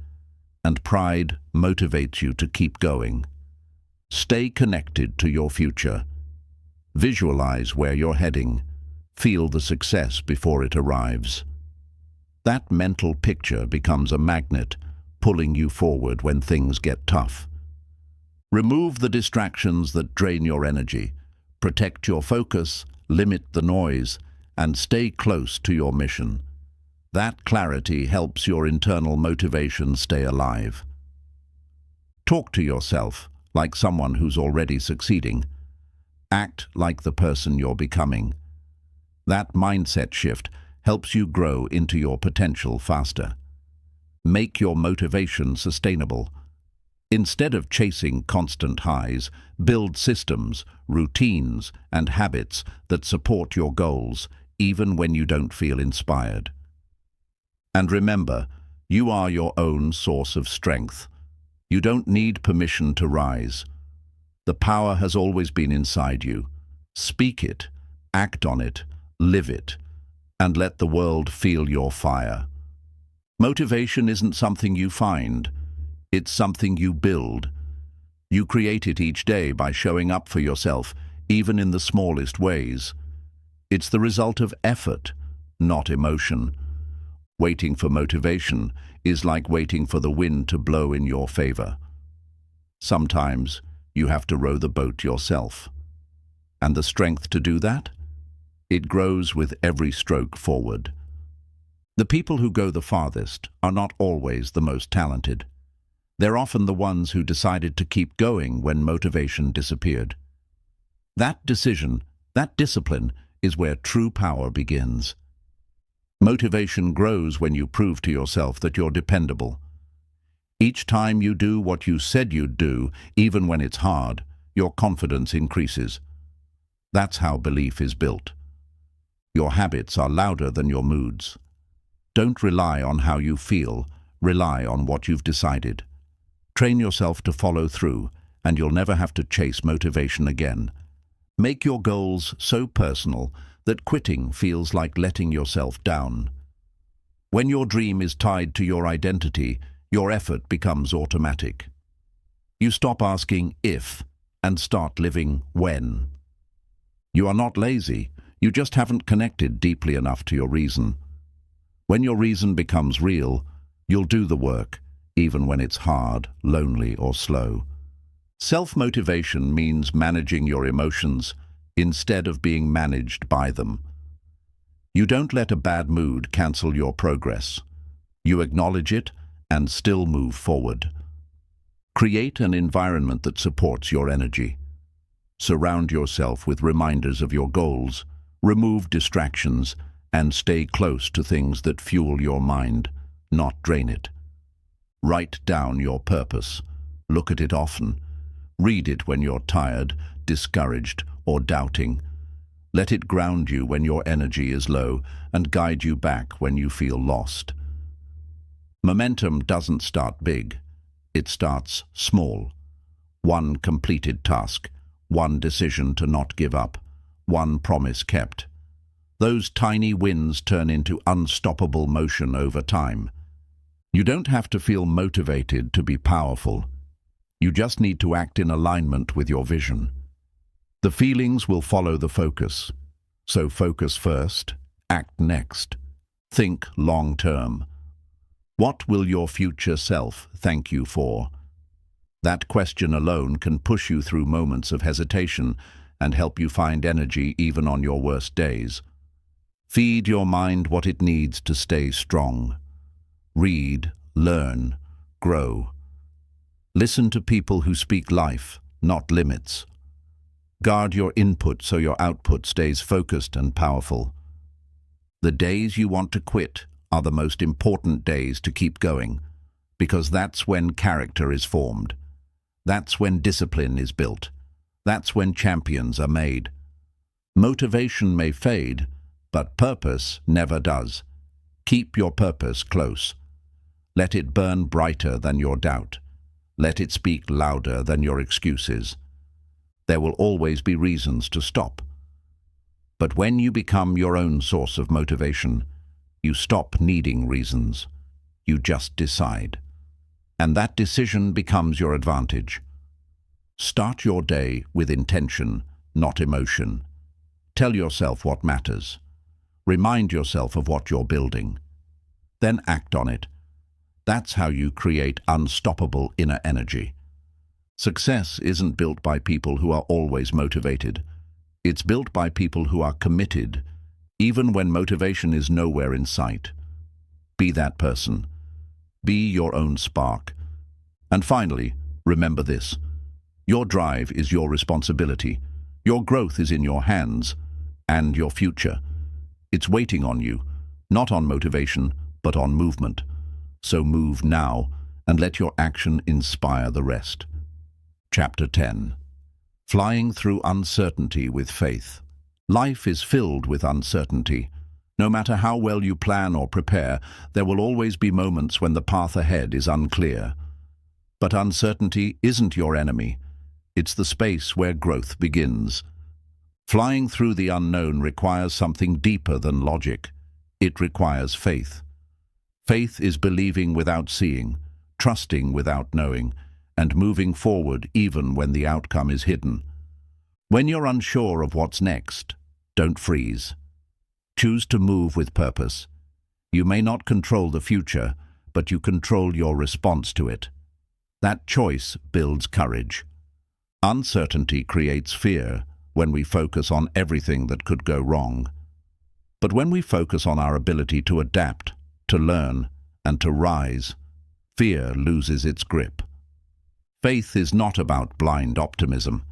Speaker 1: and pride motivates you to keep going. Stay connected to your future. Visualize where you're heading. Feel the success before it arrives. That mental picture becomes a magnet, pulling you forward when things get tough. Remove the distractions that drain your energy. Protect your focus, limit the noise, and stay close to your mission. That clarity helps your internal motivation stay alive. Talk to yourself like someone who's already succeeding. Act like the person you're becoming. That mindset shift helps you grow into your potential faster. Make your motivation sustainable. Instead of chasing constant highs, build systems, routines, and habits that support your goals, even when you don't feel inspired. And remember, you are your own source of strength. You don't need permission to rise. The power has always been inside you. Speak it, act on it, live it, and let the world feel your fire. Motivation isn't something you find. It's something you build. You create it each day by showing up for yourself, even in the smallest ways. It's the result of effort, not emotion. Waiting for motivation is like waiting for the wind to blow in your favor. Sometimes you have to row the boat yourself. And the strength to do that? It grows with every stroke forward. The people who go the farthest are not always the most talented. They're often the ones who decided to keep going when motivation disappeared. That decision, that discipline, is where true power begins. Motivation grows when you prove to yourself that you're dependable. Each time you do what you said you'd do, even when it's hard, your confidence increases. That's how belief is built. Your habits are louder than your moods. Don't rely on how you feel, rely on what you've decided. Train yourself to follow through, and you'll never have to chase motivation again. Make your goals so personal that quitting feels like letting yourself down. When your dream is tied to your identity, your effort becomes automatic. You stop asking if and start living when. You are not lazy, you just haven't connected deeply enough to your reason. When your reason becomes real, you'll do the work, even when it's hard, lonely, or slow. Self-motivation means managing your emotions instead of being managed by them. You don't let a bad mood cancel your progress. You acknowledge it and still move forward. Create an environment that supports your energy. Surround yourself with reminders of your goals, remove distractions, and stay close to things that fuel your mind, not drain it. Write down your purpose. Look at it often. Read it when you're tired, discouraged, or doubting. Let it ground you when your energy is low and guide you back when you feel lost. Momentum doesn't start big. It starts small. One completed task, one decision to not give up, one promise kept. Those tiny wins turn into unstoppable motion over time. You don't have to feel motivated to be powerful. You just need to act in alignment with your vision. The feelings will follow the focus. So focus first, act next. Think long term. What will your future self thank you for? That question alone can push you through moments of hesitation and help you find energy even on your worst days. Feed your mind what it needs to stay strong. Read, learn, grow. Listen to people who speak life, not limits. Guard your input so your output stays focused and powerful. The days you want to quit are the most important days to keep going, because that's when character is formed. That's when discipline is built. That's when champions are made. Motivation may fade, but purpose never does. Keep your purpose close. Let it burn brighter than your doubt. Let it speak louder than your excuses. There will always be reasons to stop. But when you become your own source of motivation, you stop needing reasons. You just decide. And that decision becomes your advantage. Start your day with intention, not emotion. Tell yourself what matters. Remind yourself of what you're building. Then act on it. That's how you create unstoppable inner energy. Success isn't built by people who are always motivated. It's built by people who are committed, even when motivation is nowhere in sight. Be that person. Be your own spark. And finally, remember this. Your drive is your responsibility. Your growth is in your hands, and your future. It's waiting on you, not on motivation, but on movement. So move now, and let your action inspire the rest. Chapter 10. Flying through uncertainty with faith. Life is filled with uncertainty. No matter how well you plan or prepare, there will always be moments when the path ahead is unclear. But uncertainty isn't your enemy. It's the space where growth begins. Flying through the unknown requires something deeper than logic. It requires faith. Faith is believing without seeing, trusting without knowing, and moving forward even when the outcome is hidden. When you're unsure of what's next, don't freeze. Choose to move with purpose. You may not control the future, but you control your response to it. That choice builds courage. Uncertainty creates fear when we focus on everything that could go wrong. But when we focus on our ability to adapt, to learn, and to rise, fear loses its grip. Faith is not about blind optimism.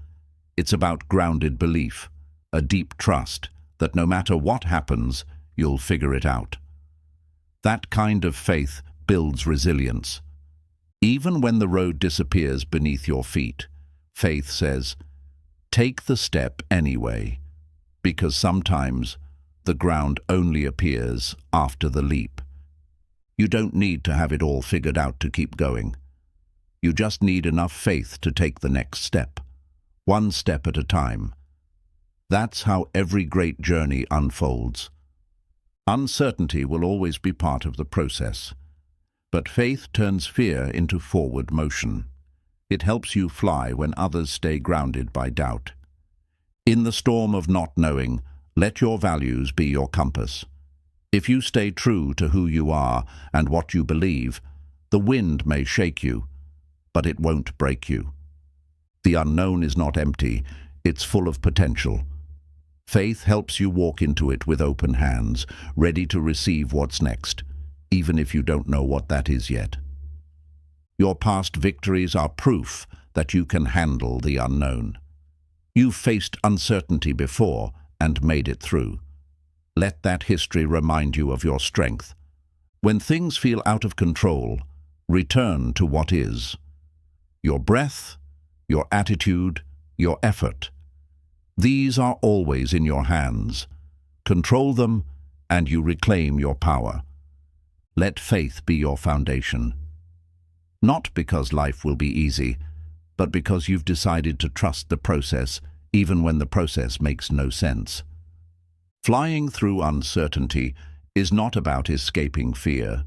Speaker 1: It's about grounded belief, a deep trust that no matter what happens, you'll figure it out. That kind of faith builds resilience. Even when the road disappears beneath your feet, faith says, take the step anyway, because sometimes the ground only appears after the leap. You don't need to have it all figured out to keep going. You just need enough faith to take the next step, one step at a time. That's how every great journey unfolds. Uncertainty will always be part of the process, but faith turns fear into forward motion. It helps you fly when others stay grounded by doubt. In the storm of not knowing, let your values be your compass. If you stay true to who you are and what you believe, the wind may shake you, but it won't break you. The unknown is not empty, it's full of potential. Faith helps you walk into it with open hands, ready to receive what's next, even if you don't know what that is yet. Your past victories are proof that you can handle the unknown. You've faced uncertainty before and made it through. Let that history remind you of your strength. When things feel out of control, Return to what is. Your breath, your attitude, your effort. These are always in your hands. Control them, and you reclaim your power. Let faith be your foundation. Not because life will be easy, but because you've decided to trust the process, even when the process makes no sense. Flying through uncertainty is not about escaping fear.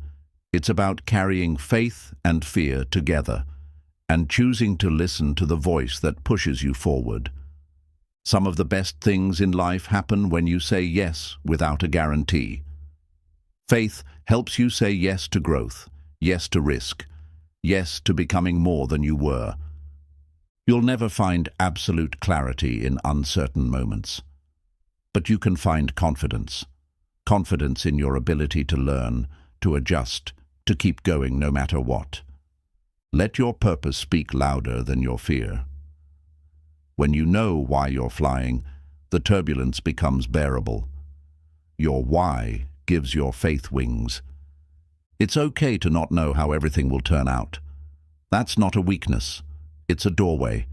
Speaker 1: It's about carrying faith and fear together, and choosing to listen to the voice that pushes you forward. Some of the best things in life happen when you say yes without a guarantee. Faith helps you say yes to growth, yes to risk, yes to becoming more than you were. You'll never find absolute clarity in uncertain moments. But you can find confidence. Confidence in your ability to learn, to adjust, to keep going no matter what. Let your purpose speak louder than your fear. When you know why you're flying, the turbulence becomes bearable. Your why gives your faith wings. It's okay to not know how everything will turn out. That's not a weakness. It's a doorway,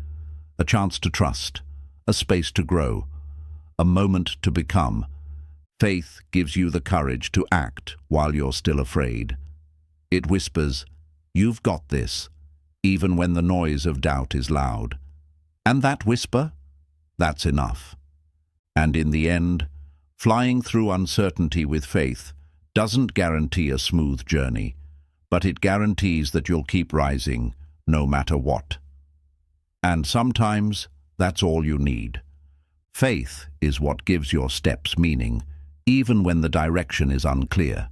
Speaker 1: a chance to trust, a space to grow, a moment to become. Faith gives you the courage to act while you're still afraid. It whispers, "You've got this," even when the noise of doubt is loud. And that whisper? That's enough. And in the end, flying through uncertainty with faith doesn't guarantee a smooth journey, but it guarantees that you'll keep rising, no matter what. And sometimes that's all you need. Faith is what gives your steps meaning, even when the direction is unclear.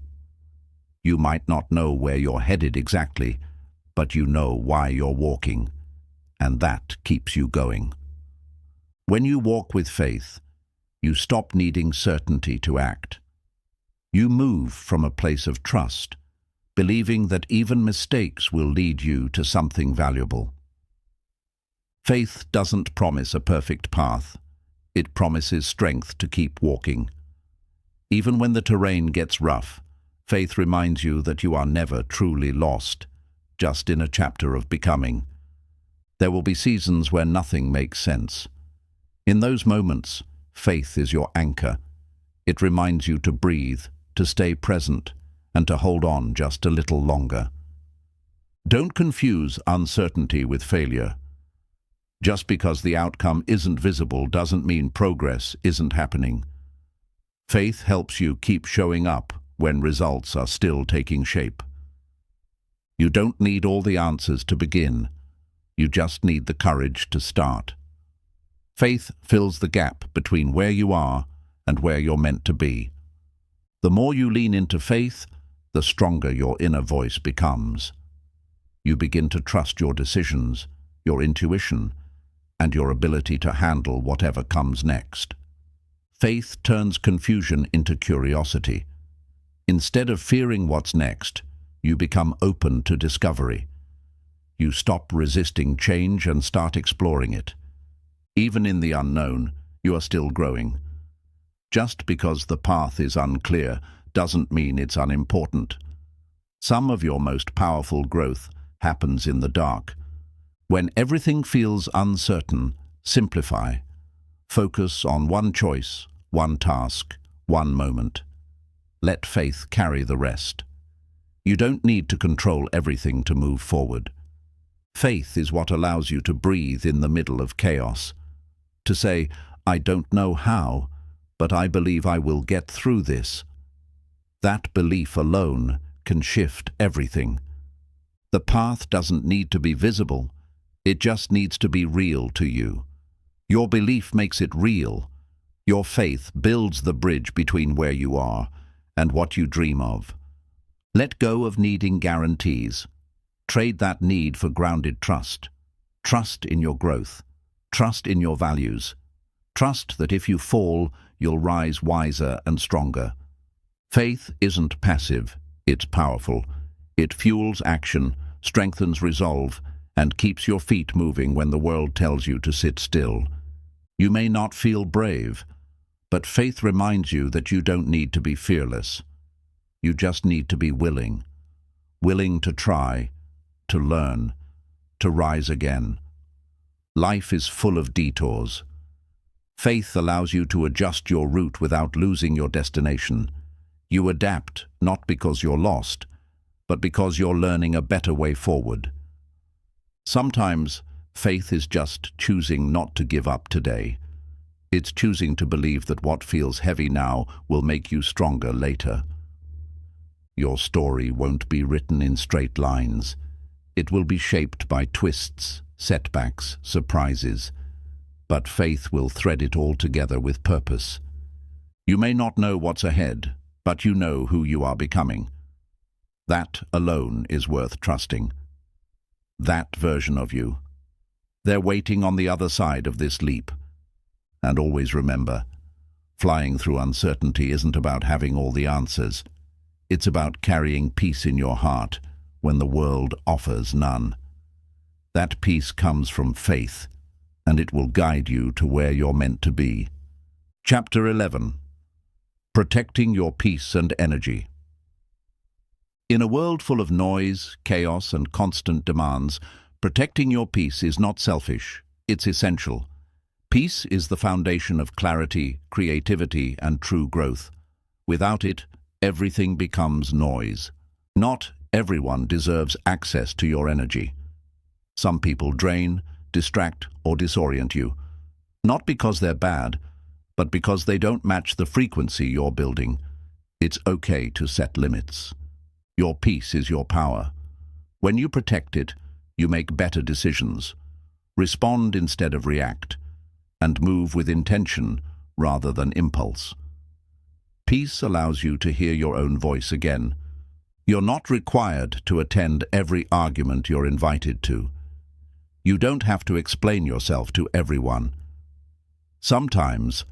Speaker 1: You might not know where you're headed exactly, but you know why you're walking, and that keeps you going. When you walk with faith, you stop needing certainty to act. You move from a place of trust, believing that even mistakes will lead you to something valuable. Faith doesn't promise a perfect path. It promises strength to keep walking. Even when the terrain gets rough, faith reminds you that you are never truly lost, just in a chapter of becoming. There will be seasons where nothing makes sense. In those moments, faith is your anchor. It reminds you to breathe, to stay present, and to hold on just a little longer. Don't confuse uncertainty with failure. Just because the outcome isn't visible doesn't mean progress isn't happening. Faith helps you keep showing up when results are still taking shape. You don't need all the answers to begin. You just need the courage to start. Faith fills the gap between where you are and where you're meant to be. The more you lean into faith, the stronger your inner voice becomes. You begin to trust your decisions, your intuition, and your ability to handle whatever comes next. Faith turns confusion into curiosity. Instead of fearing what's next, you become open to discovery. You stop resisting change and start exploring it. Even in the unknown, you are still growing. Just because the path is unclear doesn't mean it's unimportant. Some of your most powerful growth happens in the dark. When everything feels uncertain, simplify. Focus on one choice, one task, one moment. Let faith carry the rest. You don't need to control everything to move forward. Faith is what allows you to breathe in the middle of chaos. To say, "I don't know how, but I believe I will get through this." That belief alone can shift everything. The path doesn't need to be visible. It just needs to be real to you. Your belief makes it real. Your faith builds the bridge between where you are and what you dream of. Let go of needing guarantees. Trade that need for grounded trust. Trust in your growth. Trust in your values. Trust that if you fall, you'll rise wiser and stronger. Faith isn't passive, it's powerful. It fuels action, strengthens resolve, and keeps your feet moving when the world tells you to sit still. You may not feel brave, but faith reminds you that you don't need to be fearless. You just need to be willing. Willing to try, to learn, to rise again. Life is full of detours. Faith allows you to adjust your route without losing your destination. You adapt, not because you're lost, but because you're learning a better way forward. Sometimes, faith is just choosing not to give up today. It's choosing to believe that what feels heavy now will make you stronger later. Your story won't be written in straight lines. It will be shaped by twists, setbacks, surprises. But faith will thread it all together with purpose. You may not know what's ahead, but you know who you are becoming. That alone is worth trusting. That version of you. They're waiting on the other side of this leap. And always remember, flying through uncertainty isn't about having all the answers. It's about carrying peace in your heart when the world offers none. That peace comes from faith, and it will guide you to where you're meant to be. Chapter 11. Protecting your peace and energy. In a world full of noise, chaos, and constant demands, protecting your peace is not selfish, it's essential. Peace is the foundation of clarity, creativity, and true growth. Without it, everything becomes noise. Not everyone deserves access to your energy. Some people drain, distract, or disorient you. Not because they're bad, but because they don't match the frequency you're building. It's okay to set limits. Your peace is your power. When you protect it, you make better decisions. Respond instead of react, and move with intention rather than impulse. Peace allows you to hear your own voice again. You're not required to attend every argument you're invited to. You don't have to explain yourself to everyone. Sometimes,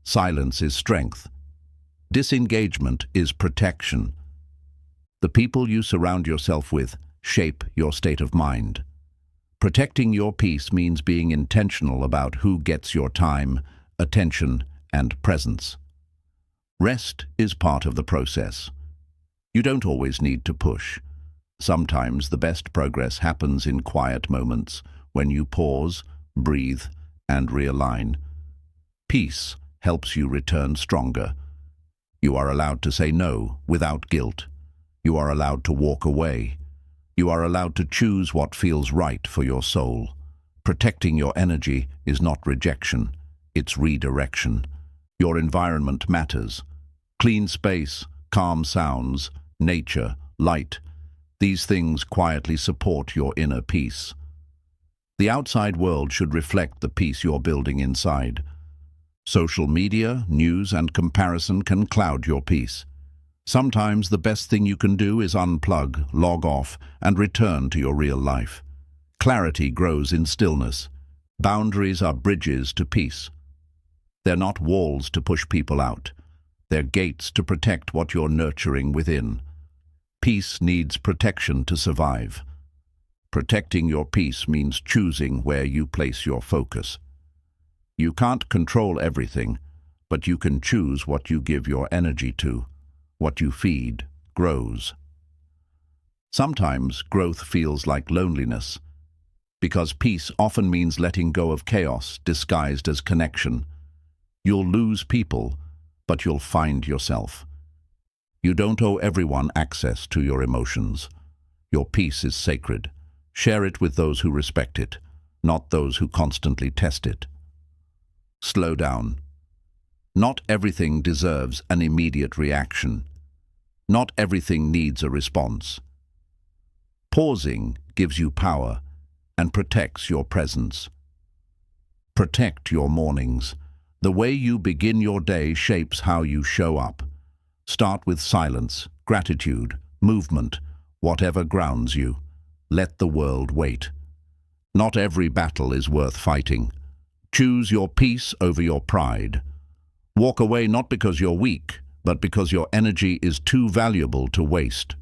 Speaker 1: silence is strength. Disengagement is protection. The people you surround yourself with shape your state of mind. Protecting your peace means being intentional about who gets your time, attention, and presence. Rest is part of the process. You don't always need to push. Sometimes the best progress happens in quiet moments when you pause, breathe, and realign. Peace helps you return stronger. You are allowed to say no without guilt. You are allowed to walk away. You are allowed to choose what feels right for your soul. Protecting your energy is not rejection, it's redirection. Your environment matters. Clean space, calm sounds, nature, light. These things quietly support your inner peace. The outside world should reflect the peace you're building inside. Social media, news, and comparison can cloud your peace. Sometimes the best thing you can do is unplug, log off, and return to your real life. Clarity grows in stillness. Boundaries are bridges to peace. They're not walls to push people out. They're gates to protect what you're nurturing within. Peace needs protection to survive. Protecting your peace means choosing where you place your focus. You can't control everything, but you can choose what you give your energy to. What you feed grows. Sometimes growth feels like loneliness, because peace often means letting go of chaos disguised as connection. You'll lose people, but you'll find yourself. You don't owe everyone access to your emotions. Your peace is sacred. Share it with those who respect it, not those who constantly test it. Slow down. Not everything deserves an immediate reaction. Not everything needs a response. Pausing gives you power and protects your presence. Protect your mornings. The way you begin your day shapes how you show up. Start with silence, gratitude, movement, whatever grounds you. Let the world wait. Not every battle is worth fighting. Choose your peace over your pride. Walk away not because you're weak, but because your energy is too valuable to waste.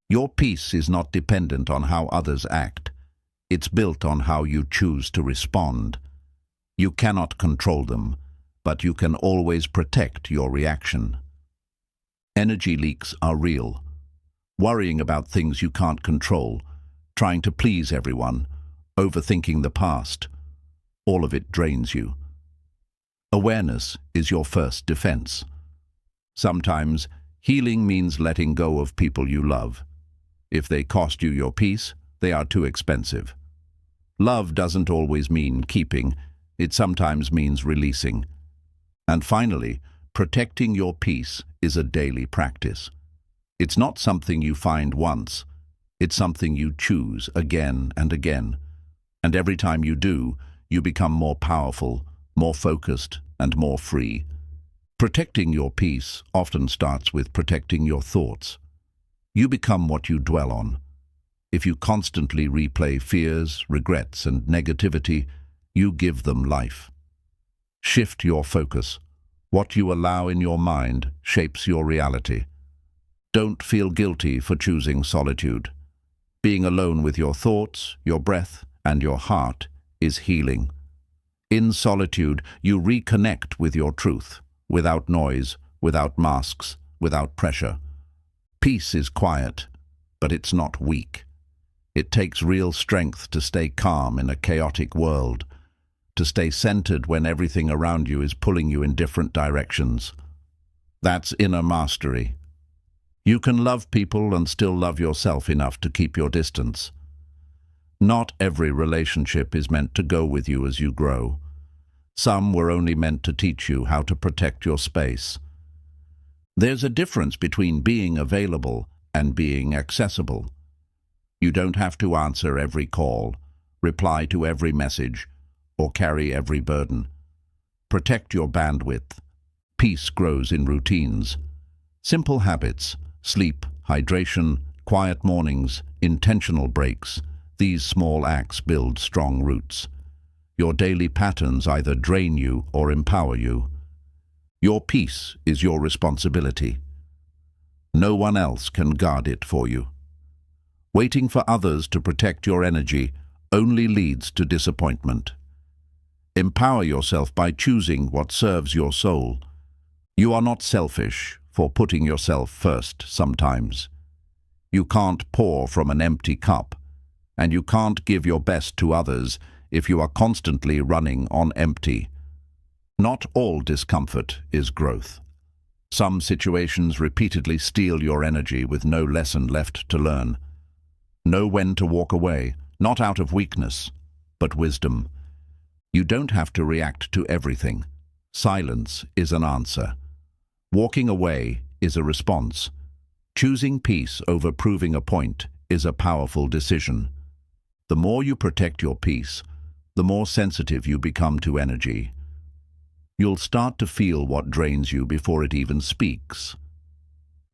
Speaker 1: Your peace is not dependent on how others act. It's built on how you choose to respond. You cannot control them, but you can always protect your reaction. Energy leaks are real. Worrying about things you can't control trying to please everyone, overthinking the past. All of it drains you. Awareness is your first defense. Sometimes, healing means letting go of people you love. If they cost you your peace, they are too expensive. Love doesn't always mean keeping, it sometimes means releasing. And finally, protecting your peace is a daily practice. It's not something you find once, it's something you choose again and again. And every time you do, you become more powerful, more focused, and more free. Protecting your peace often starts with protecting your thoughts. You become what you dwell on. If you constantly replay fears, regrets, and negativity, you give them life. Shift your focus. What you allow in your mind shapes your reality. Don't feel guilty for choosing solitude. Being alone with your thoughts, your breath, and your heart is healing. In solitude, you reconnect with your truth, without noise, without masks, without pressure. Peace is quiet, but it's not weak. It takes real strength to stay calm in a chaotic world, to stay centered when everything around you is pulling you in different directions. That's inner mastery. You can love people and still love yourself enough to keep your distance. Not every relationship is meant to go with you as you grow. Some were only meant to teach you how to protect your space. There's a difference between being available and being accessible. You don't have to answer every call, reply to every message, or carry every burden. Protect your bandwidth. Peace grows in routines. Simple habits, sleep, hydration, quiet mornings, intentional breaks. These small acts build strong roots. Your daily patterns either drain you or empower you. Your peace is your responsibility. No one else can guard it for you. Waiting for others to protect your energy only leads to disappointment. Empower yourself by choosing what serves your soul. You are not selfish for putting yourself first sometimes. You can't pour from an empty cup, and you can't give your best to others if you are constantly running on empty. Not all discomfort is growth. Some situations repeatedly steal your energy with no lesson left to learn. Know when to walk away, not out of weakness, but wisdom. You don't have to react to everything. Silence is an answer. Walking away is a response. Choosing peace over proving a point is a powerful decision. The more you protect your peace, the more sensitive you become to energy. You'll start to feel what drains you before it even speaks.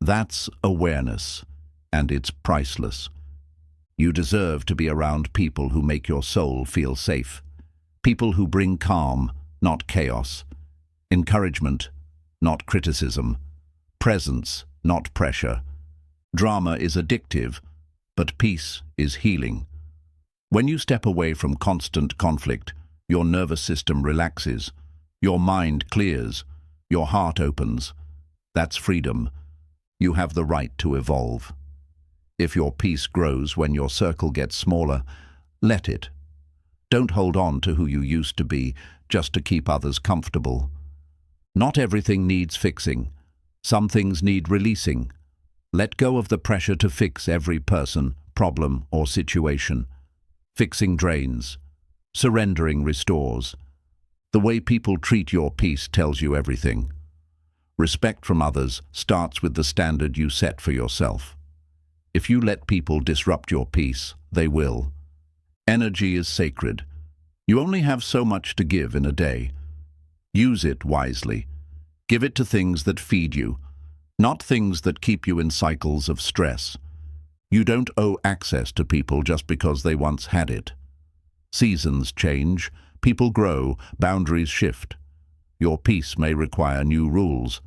Speaker 1: That's awareness, and it's priceless. You deserve to be around people who make your soul feel safe. People who bring calm, not chaos. Encouragement, not criticism. Presence, not pressure. Drama is addictive, but peace is healing. When you step away from constant conflict, your nervous system relaxes, your mind clears, your heart opens. That's freedom. You have the right to evolve. If your peace grows when your circle gets smaller, let it. Don't hold on to who you used to be just to keep others comfortable. Not everything needs fixing. Some things need releasing. Let go of the pressure to fix every person, problem, or situation. Fixing drains. Surrendering restores. The way people treat your peace tells you everything. Respect from others starts with the standard you set for yourself. If you let people disrupt your peace, they will. Energy is sacred. You only have so much to give in a day. Use it wisely. Give it to things that feed you, not things that keep you in cycles of stress. You don't owe access to people just because they once had it. Seasons change, people grow, boundaries shift. Your peace may require new rules,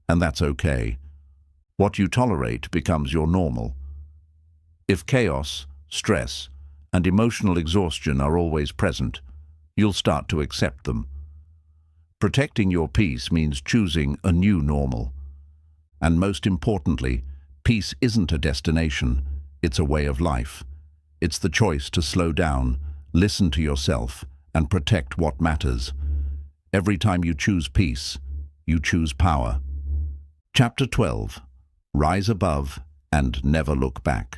Speaker 1: and that's okay. What you tolerate becomes your normal. If chaos, stress, and emotional exhaustion are always present, you'll start to accept them. Protecting your peace means choosing a new normal. And most importantly, peace isn't a destination, it's a way of life. It's the choice to slow down, listen to yourself, and protect what matters. Every time you choose peace, you choose power. Chapter 12. Rise above and never look back.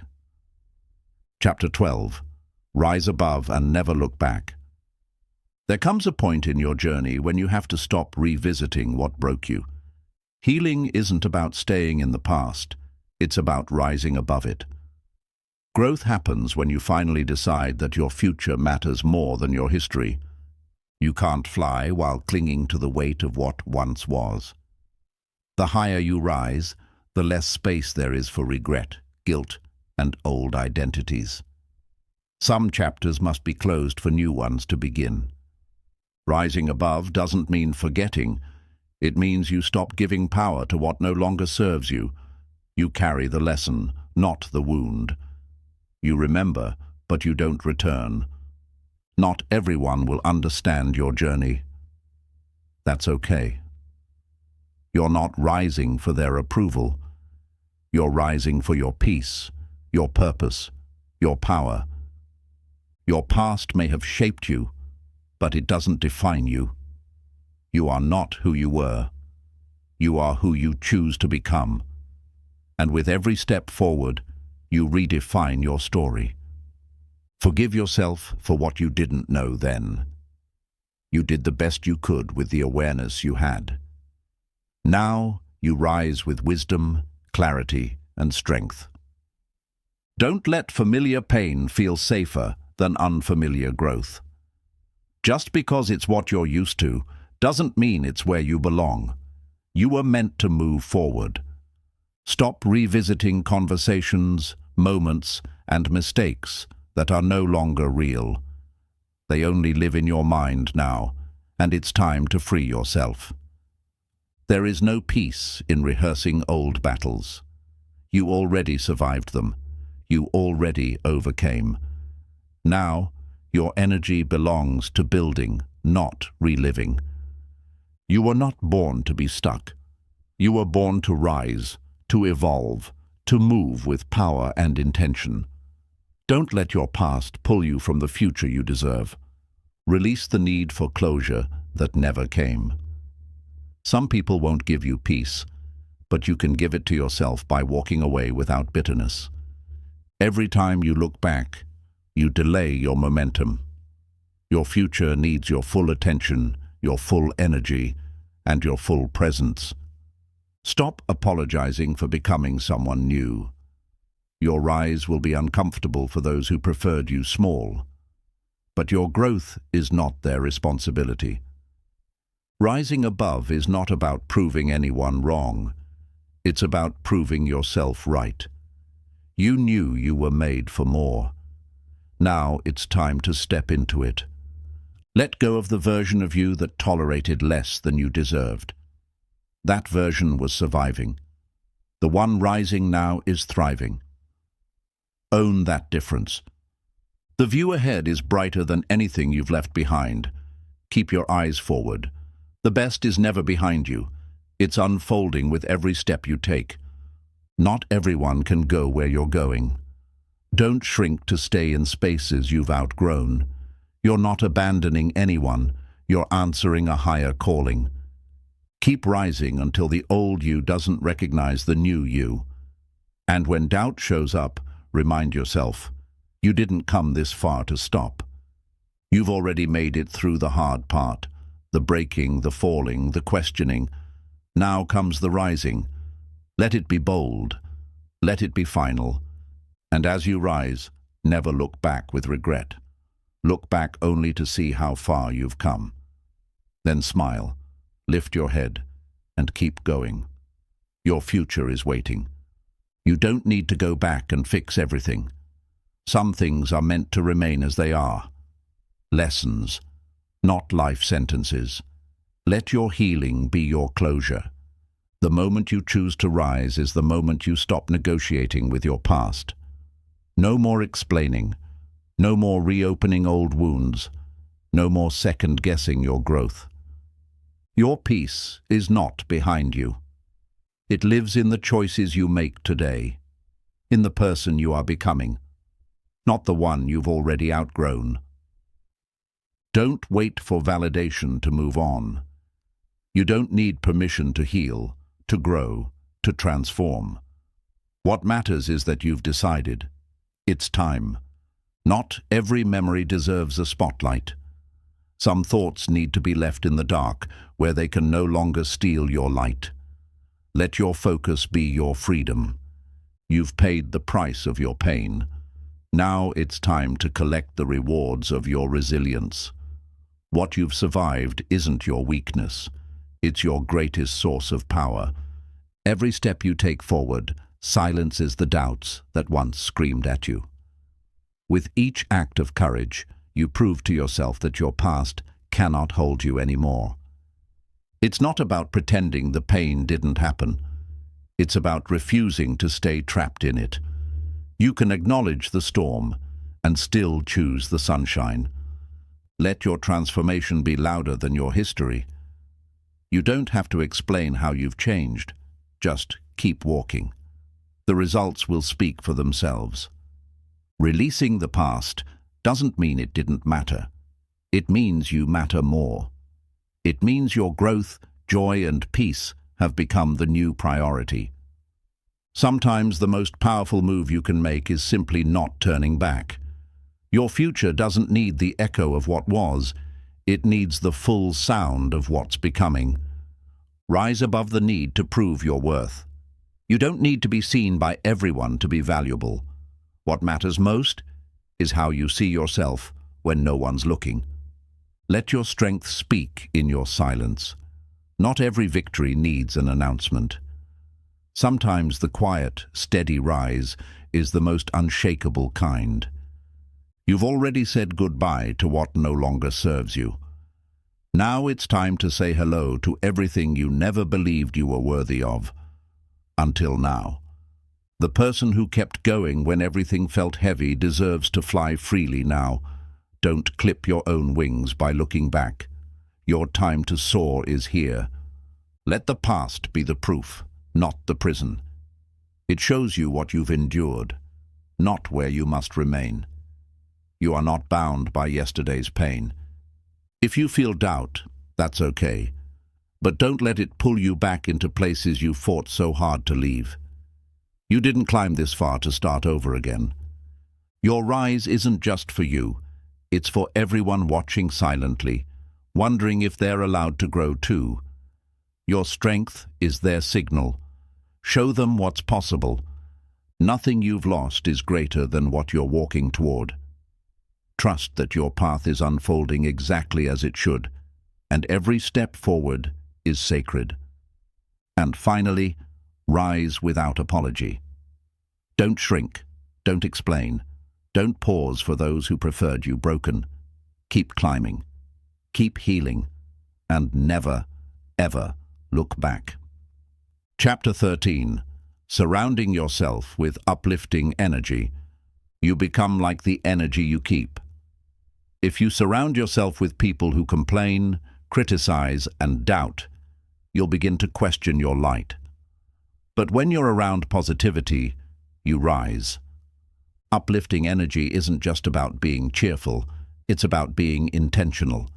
Speaker 1: Chapter 12. Rise above and never look back. There comes a point in your journey when you have to stop revisiting what broke you. Healing isn't about staying in the past, it's about rising above it. Growth happens when you finally decide that your future matters more than your history. You can't fly while clinging to the weight of what once was. The higher you rise, the less space there is for regret, guilt, and old identities. Some chapters must be closed for new ones to begin. Rising above doesn't mean forgetting. It means you stop giving power to what no longer serves you. You carry the lesson, not the wound. You remember, but you don't return. Not everyone will understand your journey. That's okay. You're not rising for their approval. You're rising for your peace, your purpose, your power. Your past may have shaped you, but it doesn't define you. You are not who you were. You are who you choose to become. And with every step forward, you redefine your story. Forgive yourself for what you didn't know then. You did the best you could with the awareness you had. Now you rise with wisdom, clarity, and strength. Don't let familiar pain feel safer than unfamiliar growth. Just because it's what you're used to doesn't mean it's where you belong. You were meant to move forward. Stop revisiting conversations, moments, and mistakes that are no longer real. They only live in your mind now, and it's time to free yourself. There is no peace in rehearsing old battles. You already survived them. You already overcame. Now, your energy belongs to building, not reliving. You were not born to be stuck. You were born to rise, to evolve, to move with power and intention. Don't let your past pull you from the future you deserve. Release the need for closure that never came. Some people won't give you peace, but you can give it to yourself by walking away without bitterness. Every time you look back, you delay your momentum. Your future needs your full attention, your full energy, and your full presence. Stop apologizing for becoming someone new. Your rise will be uncomfortable for those who preferred you small. But your growth is not their responsibility. Rising above is not about proving anyone wrong. It's about proving yourself right. You knew you were made for more. Now it's time to step into it. Let go of the version of you that tolerated less than you deserved. That version was surviving. The one rising now is thriving. Own that difference. The view ahead is brighter than anything you've left behind. Keep your eyes forward. The best is never behind you. It's unfolding with every step you take. Not everyone can go where you're going. Don't shrink to stay in spaces you've outgrown. You're not abandoning anyone. You're answering a higher calling. Keep rising until the old you doesn't recognize the new you. And when doubt shows up, remind yourself, you didn't come this far to stop. You've already made it through the hard part, the breaking, the falling, the questioning. Now comes the rising. Let it be bold. Let it be final. And as you rise, never look back with regret. Look back only to see how far you've come. Then smile, lift your head, and keep going. Your future is waiting. You don't need to go back and fix everything. Some things are meant to remain as they are. Lessons, not life sentences. Let your healing be your closure. The moment you choose to rise is the moment you stop negotiating with your past. No more explaining. No more reopening old wounds. No more second-guessing your growth. Your peace is not behind you. It lives in the choices you make today, in the person you are becoming. not the one you've already outgrown. Don't wait for validation to move on. You don't need permission to heal, to grow, to transform. What matters is that you've decided. It's time. Not every memory deserves a spotlight. Some thoughts need to be left in the dark, where they can no longer steal your light. Let your focus be your freedom. You've paid the price of your pain. Now it's time to collect the rewards of your resilience. What you've survived isn't your weakness. It's your greatest source of power. Every step you take forward silences the doubts that once screamed at you. With each act of courage, you prove to yourself that your past cannot hold you anymore. It's not about pretending the pain didn't happen. It's about refusing to stay trapped in it. You can acknowledge the storm and still choose the sunshine. Let your transformation be louder than your history. You don't have to explain how you've changed. Just keep walking. The results will speak for themselves. Releasing the past doesn't mean it didn't matter. It means you matter more. It means your growth, joy, and peace have become the new priority. Sometimes the most powerful move you can make is simply not turning back. Your future doesn't need the echo of what was. It needs the full sound of what's becoming. Rise above the need to prove your worth. You don't need to be seen by everyone to be valuable. What matters most is how you see yourself when no one's looking. Let your strength speak in your silence. Not every victory needs an announcement. Sometimes the quiet, steady rise is the most unshakable kind. You've already said goodbye to what no longer serves you. Now it's time to say hello to everything you never believed you were worthy of. Until now. The person who kept going when everything felt heavy deserves to fly freely now. Don't clip your own wings by looking back. Your time to soar is here. Let the past be the proof, not the prison. It shows you what you've endured, not where you must remain. You are not bound by yesterday's pain. If you feel doubt, that's okay. But don't let it pull you back into places you fought so hard to leave. You didn't climb this far to start over again. Your rise isn't just for you. It's for everyone watching silently, wondering if they're allowed to grow too. Your strength is their signal. Show them what's possible. Nothing you've lost is greater than what you're walking toward. Trust that your path is unfolding exactly as it should, and every step forward is sacred. And finally, rise without apology. Don't shrink, don't explain, don't pause for those who preferred you broken. Keep climbing, keep healing, and never, ever look back. Chapter 13. Surrounding yourself with uplifting energy. You become like the energy you keep. If you surround yourself with people who complain, criticize, and doubt, you'll begin to question your light. But when you're around positivity, you rise. Uplifting energy isn't just about being cheerful, it's about being intentional.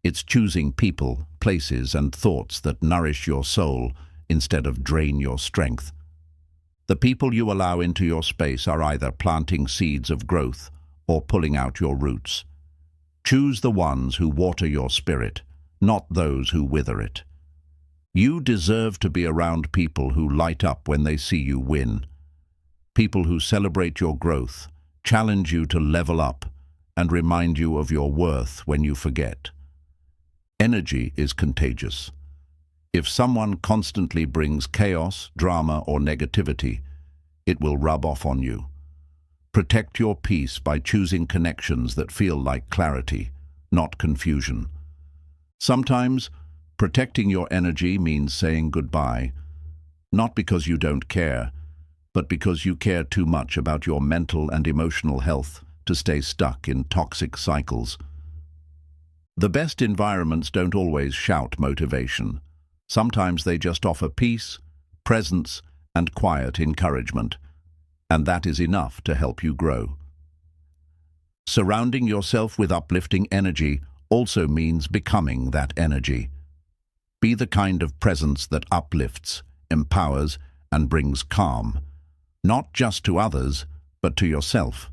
Speaker 1: It's choosing people, places, and thoughts that nourish your soul instead of drain your strength. The people you allow into your space are either planting seeds of growth or pulling out your roots. Choose the ones who water your spirit, not those who wither it. You deserve to be around people who light up when they see you win. People who celebrate your growth, challenge you to level up, and remind you of your worth when you forget. Energy is contagious. If someone constantly brings chaos, drama, or negativity, it will rub off on you. Protect your peace by choosing connections that feel like clarity, not confusion. Sometimes, protecting your energy means saying goodbye, not because you don't care, but because you care too much about your mental and emotional health to stay stuck in toxic cycles. The best environments don't always shout motivation. Sometimes they just offer peace, presence, and quiet encouragement, and that is enough to help you grow. Surrounding yourself with uplifting energy also means becoming that energy. Be the kind of presence that uplifts, empowers, and brings calm, not just to others, but to yourself.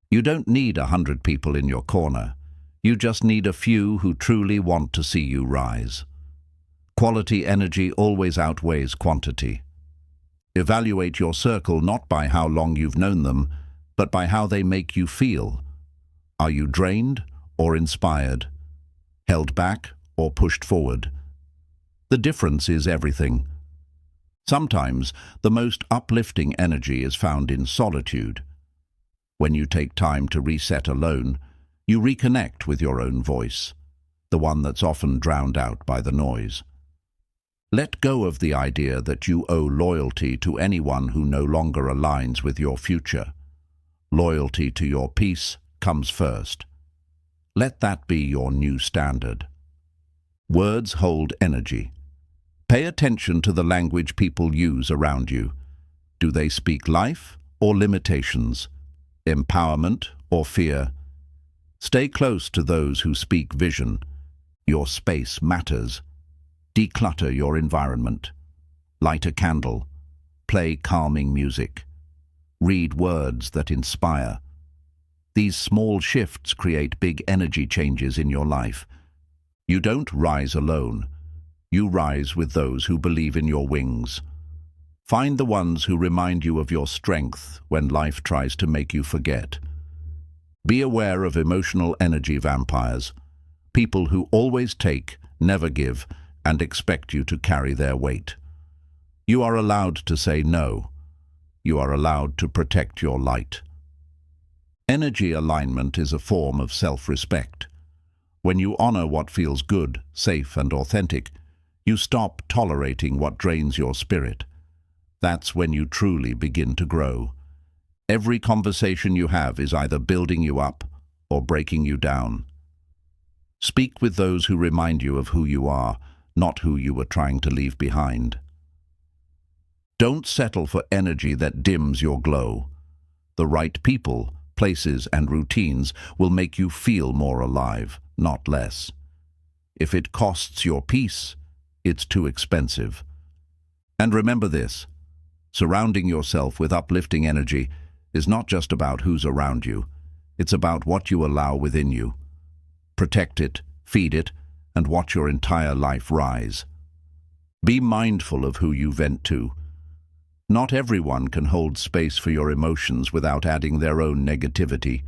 Speaker 1: You don't need 100 people in your corner. You just need a few who truly want to see you rise. Quality energy always outweighs quantity. Evaluate your circle not by how long you've known them, but by how they make you feel. Are you drained or inspired? Held back or pushed forward? The difference is everything. Sometimes the most uplifting energy is found in solitude. When you take time to reset alone, you reconnect with your own voice, the one that's often drowned out by the noise. Let go of the idea that you owe loyalty to anyone who no longer aligns with your future. Loyalty to your peace comes first. Let that be your new standard. Words hold energy. Pay attention to the language people use around you. Do they speak life or limitations? Empowerment or fear? Stay close to those who speak vision. Your space matters. Declutter your environment. Light a candle. Play calming music. Read words that inspire. These small shifts create big energy changes in your life. You don't rise alone. You rise with those who believe in your wings. Find the ones who remind you of your strength when life tries to make you forget. Be aware of emotional energy vampires, people who always take, never give, and expect you to carry their weight. You are allowed to say no. You are allowed to protect your light. Energy alignment is a form of self-respect. When you honor what feels good, safe, and authentic, you stop tolerating what drains your spirit. That's when you truly begin to grow. Every conversation you have is either building you up or breaking you down. Speak with those who remind you of who you are, not who you were trying to leave behind. Don't settle for energy that dims your glow. The right people, places, and routines will make you feel more alive, not less. If it costs your peace, it's too expensive. And remember this, surrounding yourself with uplifting energy is not just about who's around you, it's about what you allow within you. Protect it, feed it, and watch your entire life rise. Be mindful of who you vent to. Not everyone can hold space for your emotions without adding their own negativity.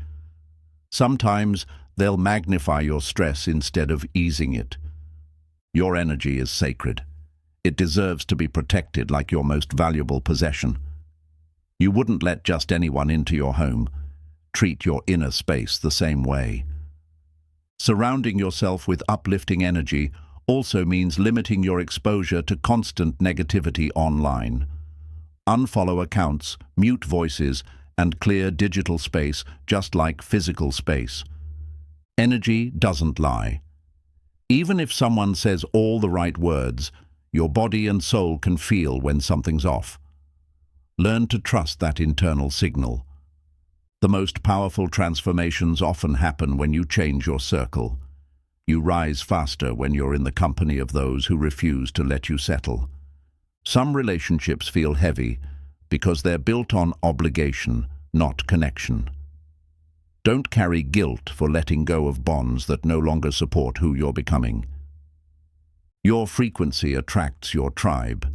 Speaker 1: Sometimes they'll magnify your stress instead of easing it. Your energy is sacred. It deserves to be protected like your most valuable possession. You wouldn't let just anyone into your home. Treat your inner space the same way. Surrounding yourself with uplifting energy also means limiting your exposure to constant negativity online. Unfollow accounts, mute voices, and clear digital space just like physical space. Energy doesn't lie. Even if someone says all the right words, your body and soul can feel when something's off. Learn to trust that internal signal. The most powerful transformations often happen when you change your circle. You rise faster when you're in the company of those who refuse to let you settle. Some relationships feel heavy because they're built on obligation, not connection. Don't carry guilt for letting go of bonds that no longer support who you're becoming. Your frequency attracts your tribe.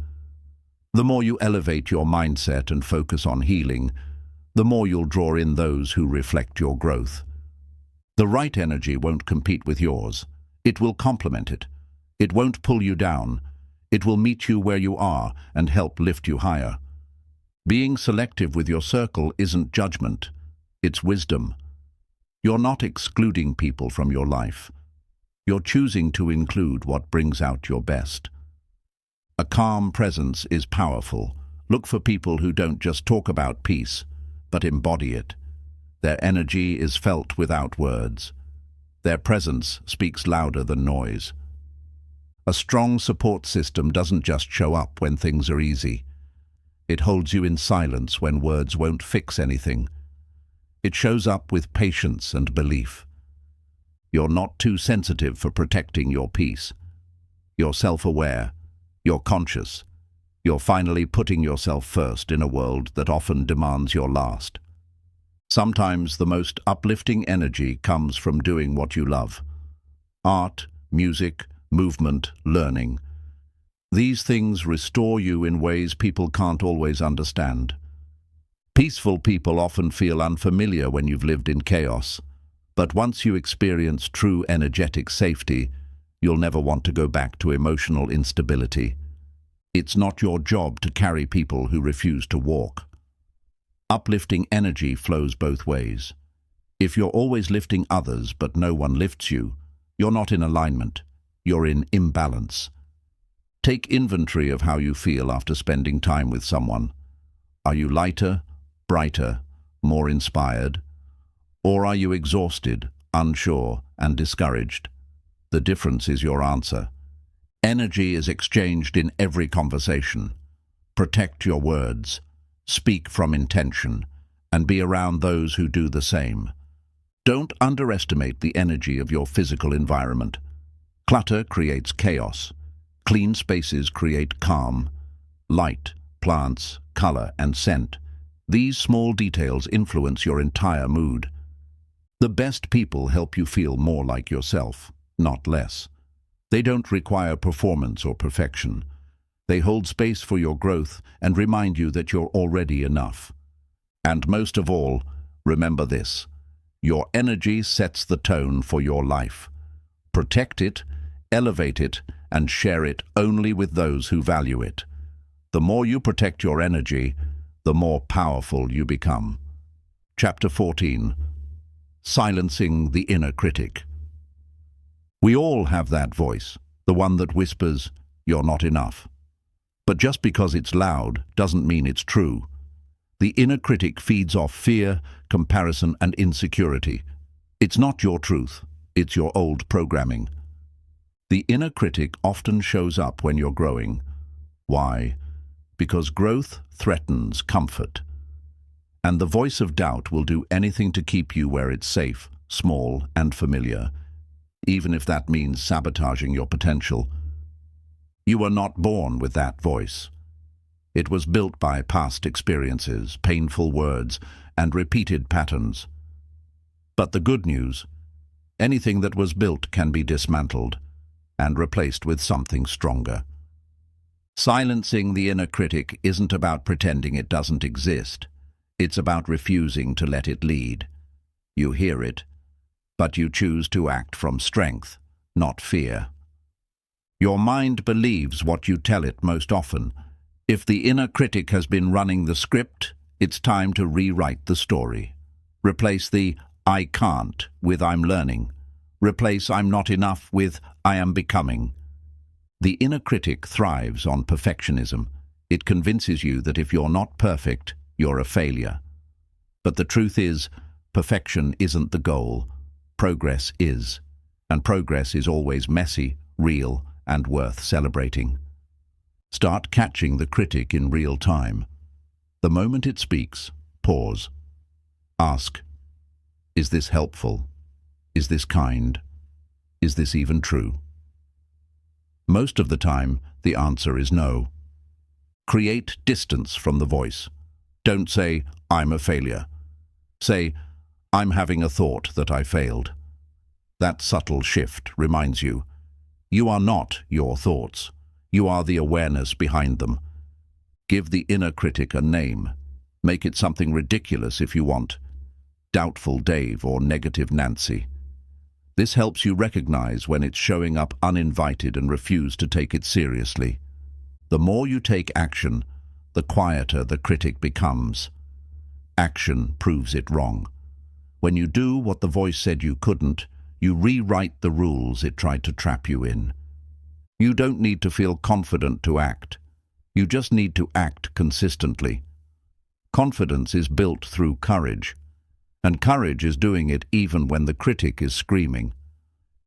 Speaker 1: The more you elevate your mindset and focus on healing, the more you'll draw in those who reflect your growth. The right energy won't compete with yours. It will complement it. It won't pull you down. It will meet you where you are and help lift you higher. Being selective with your circle isn't judgment. It's wisdom. You're not excluding people from your life. You're choosing to include what brings out your best. A calm presence is powerful. Look for people who don't just talk about peace, but embody it. Their energy is felt without words. Their presence speaks louder than noise. A strong support system doesn't just show up when things are easy. It holds you in silence when words won't fix anything. It shows up with patience and belief. You're not too sensitive for protecting your peace. You're self-aware. You're conscious. You're finally putting yourself first in a world that often demands your last. Sometimes the most uplifting energy comes from doing what you love. Art, music, movement, learning. These things restore you in ways people can't always understand. Peaceful people often feel unfamiliar when you've lived in chaos, but once you experience true energetic safety, you'll never want to go back to emotional instability. It's not your job to carry people who refuse to walk. Uplifting energy flows both ways. If you're always lifting others but no one lifts you, you're not in alignment, you're in imbalance. Take inventory of how you feel after spending time with someone. Are you lighter, brighter, more inspired? Or are you exhausted, unsure, and discouraged? The difference is your answer. Energy is exchanged in every conversation. Protect your words, speak from intention, and be around those who do the same. Don't underestimate the energy of your physical environment. Clutter creates chaos. Clean spaces create calm. Light, plants, color, and scent. These small details influence your entire mood. The best people help you feel more like yourself, not less. They don't require performance or perfection. They hold space for your growth and remind you that you're already enough. And most of all, remember this: your energy sets the tone for your life. Protect it, elevate it, and share it only with those who value it. The more you protect your energy, the more powerful you become. Chapter 14. Silencing the Inner Critic. We all have that voice, the one that whispers, "You're not enough." But just because it's loud doesn't mean it's true. The inner critic feeds off fear, comparison, and insecurity. It's not your truth, it's your old programming. The inner critic often shows up when you're growing. Why? Because growth threatens comfort. And the voice of doubt will do anything to keep you where it's safe, small, and familiar, even if that means sabotaging your potential. You were not born with that voice. It was built by past experiences, painful words, and repeated patterns. But the good news: anything that was built can be dismantled and replaced with something stronger. Silencing the inner critic isn't about pretending it doesn't exist. It's about refusing to let it lead. You hear it, but you choose to act from strength, not fear. Your mind believes what you tell it most often. If the inner critic has been running the script, it's time to rewrite the story. Replace the "I can't" with "I'm learning." Replace "I'm not enough" with "I am becoming." The inner critic thrives on perfectionism. It convinces you that if you're not perfect, you're a failure. But the truth is, perfection isn't the goal. Progress is. And progress is always messy, real, and worth celebrating. Start catching the critic in real time. The moment it speaks, pause. Ask, is this helpful? Is this kind? Is this even true? Most of the time, the answer is no. Create distance from the voice. Don't say, "I'm a failure." Say, "I'm having a thought that I failed." That subtle shift reminds you, you are not your thoughts. You are the awareness behind them. Give the inner critic a name. Make it something ridiculous if you want. Doubtful Dave or negative Nancy. This helps you recognize when it's showing up uninvited and refuse to take it seriously. The more you take action, the quieter the critic becomes. Action proves it wrong. When you do what the voice said you couldn't, you rewrite the rules it tried to trap you in. You don't need to feel confident to act. You just need to act consistently. Confidence is built through courage, and courage is doing it even when the critic is screaming.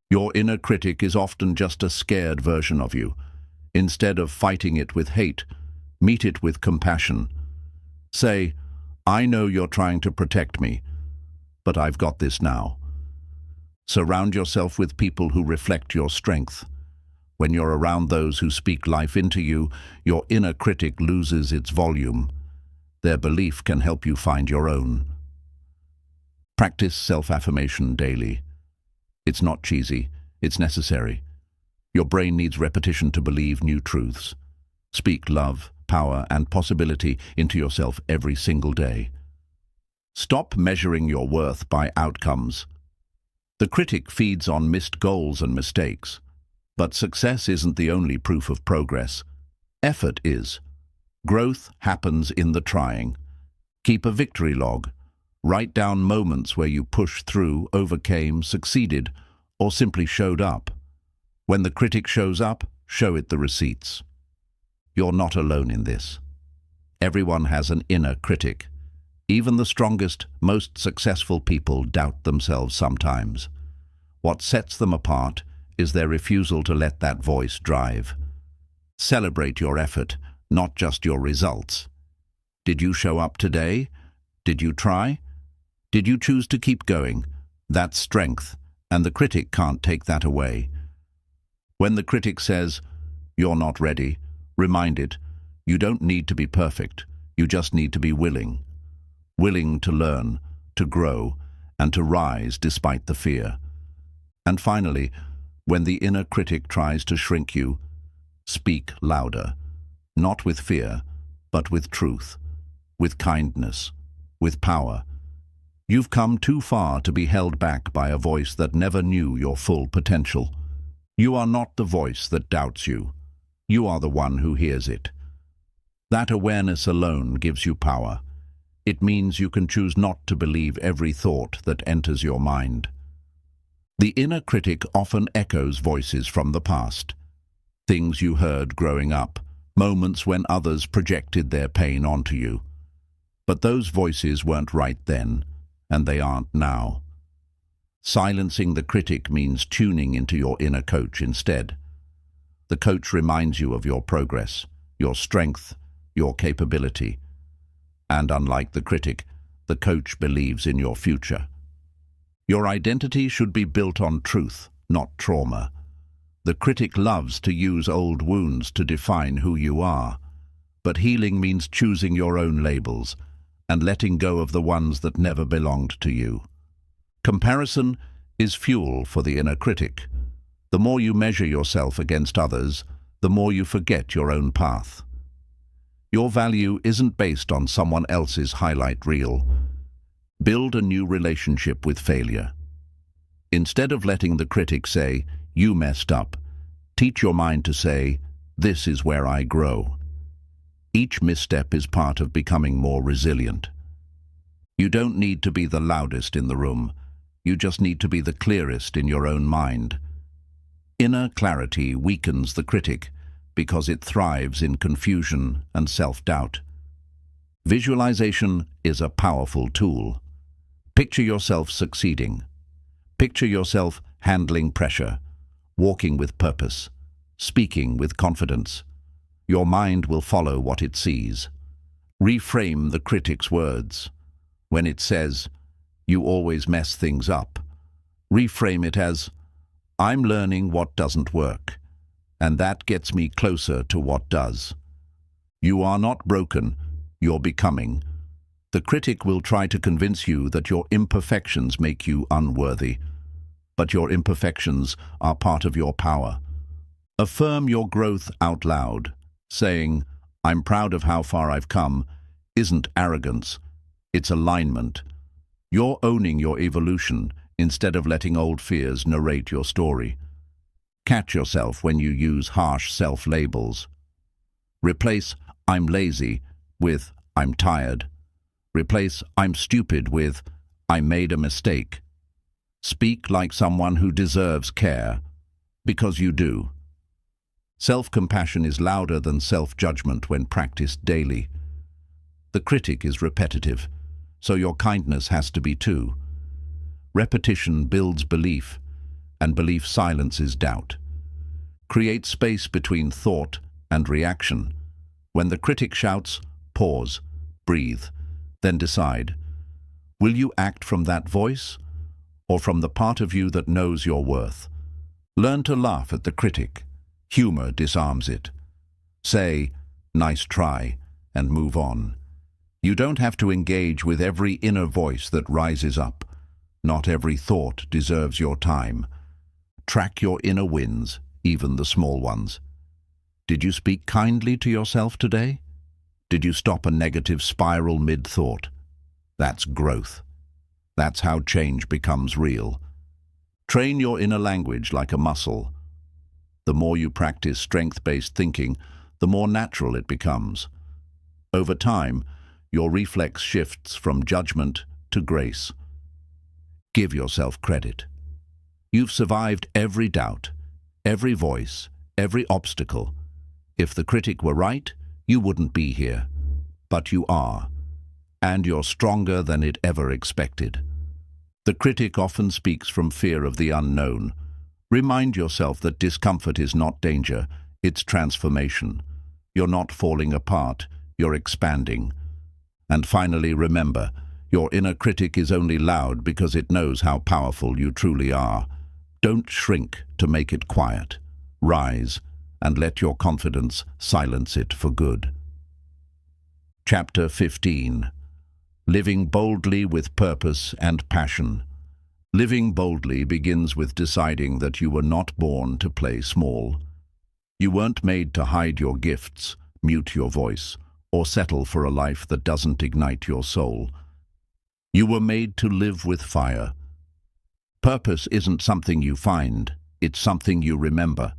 Speaker 1: Your inner critic is often just a scared version of you. Instead of fighting it with hate, meet it with compassion. Say, "I know you're trying to protect me, but I've got this now. Surround yourself with people who reflect your strength. When you're around those who speak life into you, your inner critic loses its volume. Their belief can help you find your own. Practice self-affirmation daily. It's not cheesy, it's necessary. Your brain needs repetition to believe new truths. Speak love, power, and possibility into yourself every single day. Stop measuring your worth by outcomes. The critic feeds on missed goals and mistakes. But success isn't the only proof of progress. Effort is. Growth happens in the trying. Keep a victory log. Write down moments where you pushed through, overcame, succeeded, or simply showed up. When the critic shows up, show it the receipts. You're not alone in this. Everyone has an inner critic. Even the strongest, most successful people doubt themselves sometimes. What sets them apart is their refusal to let that voice drive. Celebrate your effort, not just your results. Did you show up today? Did you try? Did you choose to keep going? That's strength, and the critic can't take that away. When the critic says, "You're not ready," remind it, you don't need to be perfect, you just need to be willing. Willing to learn, to grow, and to rise despite the fear. And finally, when the inner critic tries to shrink you, speak louder, not with fear, but with truth, with kindness, with power. You've come too far to be held back by a voice that never knew your full potential. You are not the voice that doubts you. You are the one who hears it. That awareness alone gives you power. It means you can choose not to believe every thought that enters your mind. The inner critic often echoes voices from the past. Things you heard growing up, moments when others projected their pain onto you. But those voices weren't right then, and they aren't now. Silencing the critic means tuning into your inner coach instead. The coach reminds you of your progress, your strength, your capability. And unlike the critic, the coach believes in your future. Your identity should be built on truth, not trauma. The critic loves to use old wounds to define who you are. But healing means choosing your own labels and letting go of the ones that never belonged to you. Comparison is fuel for the inner critic. The more you measure yourself against others, the more you forget your own path. Your value isn't based on someone else's highlight reel. Build a new relationship with failure. Instead of letting the critic say, "You messed up," teach your mind to say, "This is where I grow." Each misstep is part of becoming more resilient. You don't need to be the loudest in the room. You just need to be the clearest in your own mind. Inner clarity weakens the critic because it thrives in confusion and self-doubt. Visualization is a powerful tool. Picture yourself succeeding. Picture yourself handling pressure, walking with purpose, speaking with confidence. Your mind will follow what it sees. Reframe the critic's words. When it says, "You always mess things up," reframe it as, "I'm learning what doesn't work, and that gets me closer to what does." You are not broken, you're becoming. The critic will try to convince you that your imperfections make you unworthy, but your imperfections are part of your power. Affirm your growth out loud. Saying, "I'm proud of how far I've come," isn't arrogance, it's alignment. You're owning your evolution instead of letting old fears narrate your story. Catch yourself when you use harsh self-labels. Replace "I'm lazy" with "I'm tired." Replace "I'm stupid" with "I made a mistake." Speak like someone who deserves care, because you do. Self-compassion is louder than self-judgment when practiced daily. The critic is repetitive, so your kindness has to be too. Repetition builds belief, and belief silences doubt. Create space between thought and reaction. When the critic shouts, pause, breathe, then decide, Will you act from that voice, or from the part of you that knows your worth? Learn to laugh at the critic. Humor disarms it. Say, "Nice try," and move on. You don't have to engage with every inner voice that rises up. Not every thought deserves your time. Track your inner wins, even the small ones. Did you speak kindly to yourself today? Did you stop a negative spiral mid-thought? That's growth. That's how change becomes real. Train your inner language like a muscle. The more you practice strength-based thinking, the more natural it becomes. Over time, your reflex shifts from judgment to grace. Give yourself credit. You've survived every doubt, every voice, every obstacle. If the critic were right, you wouldn't be here. But you are, and you're stronger than it ever expected. The critic often speaks from fear of the unknown. Remind yourself that discomfort is not danger, it's transformation. You're not falling apart, you're expanding. And finally, remember, your inner critic is only loud because it knows how powerful you truly are. Don't shrink to make it quiet. Rise, and let your confidence silence it for good. Chapter 15. Living boldly with purpose and passion. Living boldly begins with deciding that you were not born to play small. You weren't made to hide your gifts, mute your voice, or settle for a life that doesn't ignite your soul. You were made to live with fire. Purpose isn't something you find, it's something you remember.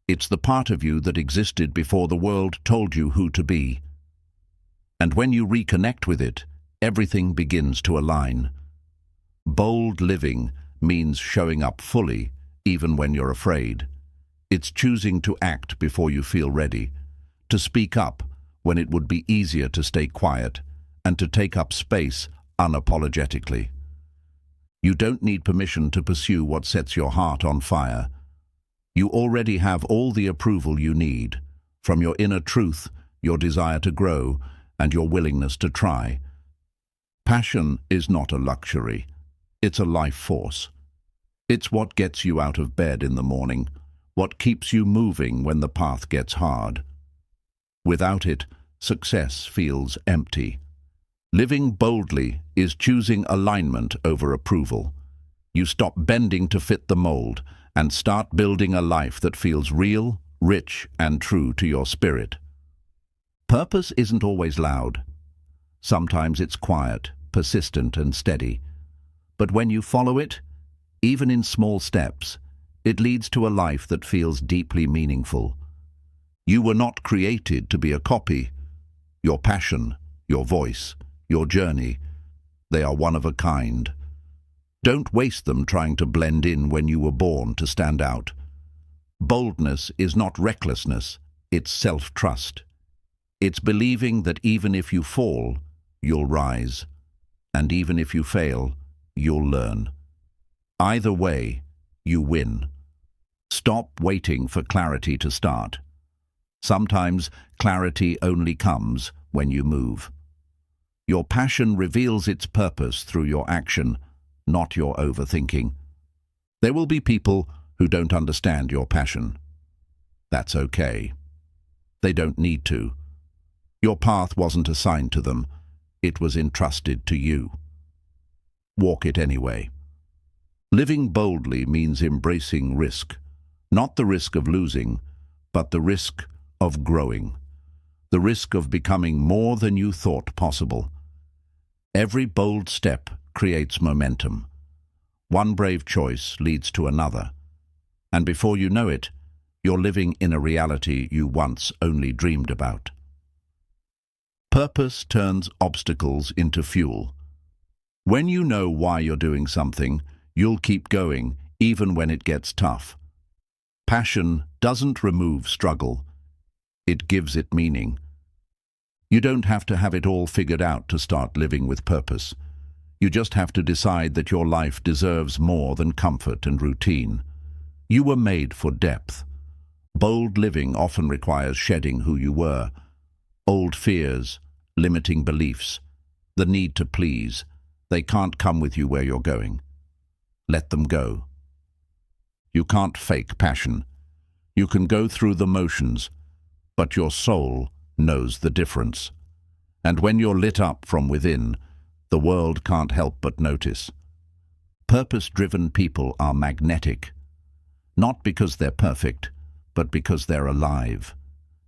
Speaker 1: It's the part of you that existed before the world told you who to be. And when you reconnect with it, everything begins to align. Bold living means showing up fully, even when you're afraid. It's choosing to act before you feel ready, to speak up when it would be easier to stay quiet, and to take up space unapologetically. You don't need permission to pursue what sets your heart on fire. You already have all the approval you need, from your inner truth, your desire to grow, and your willingness to try. Passion is not a luxury. It's a life force. It's what gets you out of bed in the morning, what keeps you moving when the path gets hard. Without it, success feels empty. Living boldly is choosing alignment over approval. You stop bending to fit the mold and start building a life that feels real, rich, and true to your spirit. Purpose isn't always loud. Sometimes it's quiet, persistent, and steady. But when you follow it, even in small steps, it leads to a life that feels deeply meaningful. You were not created to be a copy. Your passion, your voice, your journey, they are one of a kind. Don't waste them trying to blend in when you were born to stand out. Boldness is not recklessness, it's self-trust. It's believing that even if you fall, you'll rise. And even if you fail, you'll learn. Either way, you win. Stop waiting for clarity to start. Sometimes clarity only comes when you move. Your passion reveals its purpose through your action, not your overthinking. There will be people who don't understand your passion. That's okay. They don't need to. Your path wasn't assigned to them. It was entrusted to you. Walk it anyway. Living boldly means embracing risk. Not the risk of losing, but the risk of growing. The risk of becoming more than you thought possible. Every bold step creates momentum. One brave choice leads to another. And before you know it, you're living in a reality you once only dreamed about. Purpose turns obstacles into fuel. When you know why you're doing something, you'll keep going, even when it gets tough. Passion doesn't remove struggle. It gives it meaning. You don't have to have it all figured out to start living with purpose. You just have to decide that your life deserves more than comfort and routine. You were made for depth. Bold living often requires shedding who you were. Old fears, limiting beliefs, the need to please. They can't come with you where you're going. Let them go. You can't fake passion. You can go through the motions, but your soul knows the difference. And when you're lit up from within, the world can't help but notice. Purpose-driven people are magnetic, not because they're perfect, but because they're alive.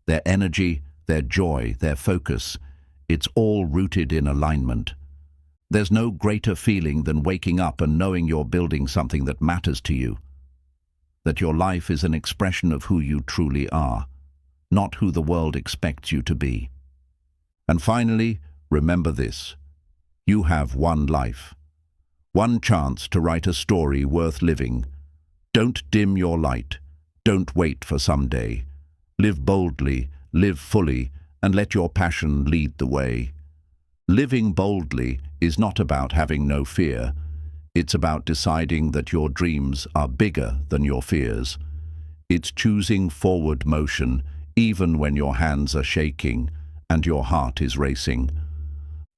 Speaker 1: Their energy, their joy, their focus, it's all rooted in alignment. There's no greater feeling than waking up and knowing you're building something that matters to you, that your life is an expression of who you truly are, not who the world expects you to be. And finally, remember this: you have one life, one chance to write a story worth living. Don't dim your light. Don't wait for someday. Live boldly, live fully, and let your passion lead the way. Living boldly is not about having no fear. It's about deciding that your dreams are bigger than your fears. It's choosing forward motion, even when your hands are shaking and your heart is racing.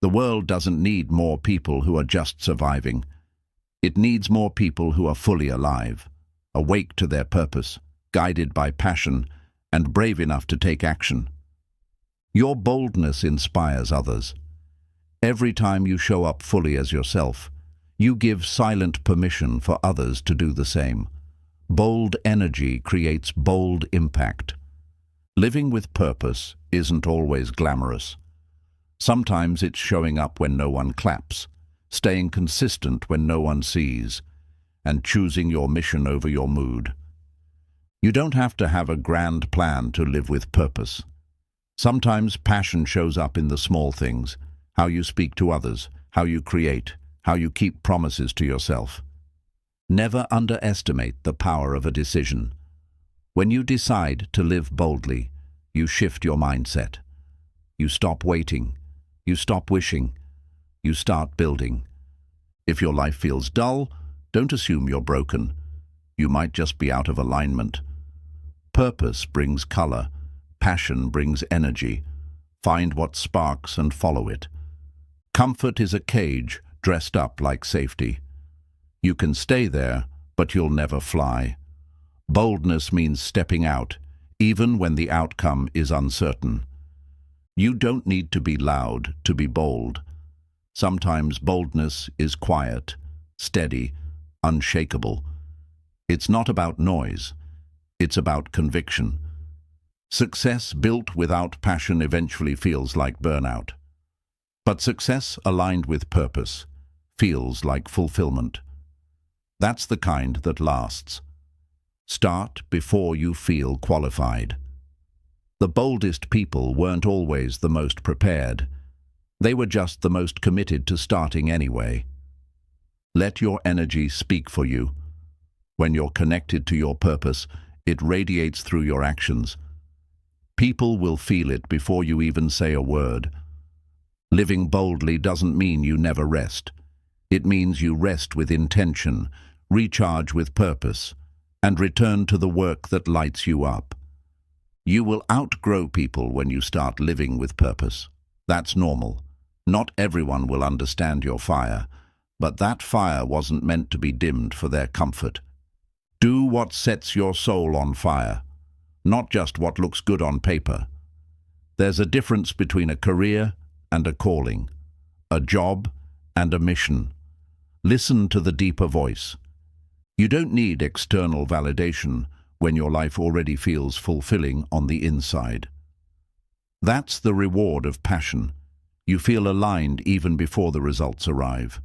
Speaker 1: The world doesn't need more people who are just surviving. It needs more people who are fully alive, awake to their purpose, guided by passion, and brave enough to take action. Your boldness inspires others. Every time you show up fully as yourself, you give silent permission for others to do the same. Bold energy creates bold impact. Living with purpose isn't always glamorous. Sometimes it's showing up when no one claps, staying consistent when no one sees, and choosing your mission over your mood. You don't have to have a grand plan to live with purpose. Sometimes passion shows up in the small things: how you speak to others, how you create, how you keep promises to yourself. Never underestimate the power of a decision. When you decide to live boldly, you shift your mindset. You stop waiting. You stop wishing. You start building. If your life feels dull, don't assume you're broken. You might just be out of alignment. Purpose brings color. Passion brings energy. Find what sparks and follow it. Comfort is a cage dressed up like safety. You can stay there, but you'll never fly. Boldness means stepping out, even when the outcome is uncertain. You don't need to be loud to be bold. Sometimes boldness is quiet, steady, unshakable. It's not about noise. It's about conviction. Success built without passion eventually feels like burnout. But success aligned with purpose feels like fulfillment. That's the kind that lasts. Start before you feel qualified. The boldest people weren't always the most prepared. They were just the most committed to starting anyway. Let your energy speak for you. When you're connected to your purpose, it radiates through your actions. People will feel it before you even say a word. Living boldly doesn't mean you never rest. It means you rest with intention, recharge with purpose, and return to the work that lights you up. You will outgrow people when you start living with purpose. That's normal. Not everyone will understand your fire, but that fire wasn't meant to be dimmed for their comfort. Do what sets your soul on fire, not just what looks good on paper. There's a difference between a career and a calling, a job and a mission. Listen to the deeper voice. You don't need external validation when your life already feels fulfilling on the inside. That's the reward of passion. You feel aligned even before the results arrive.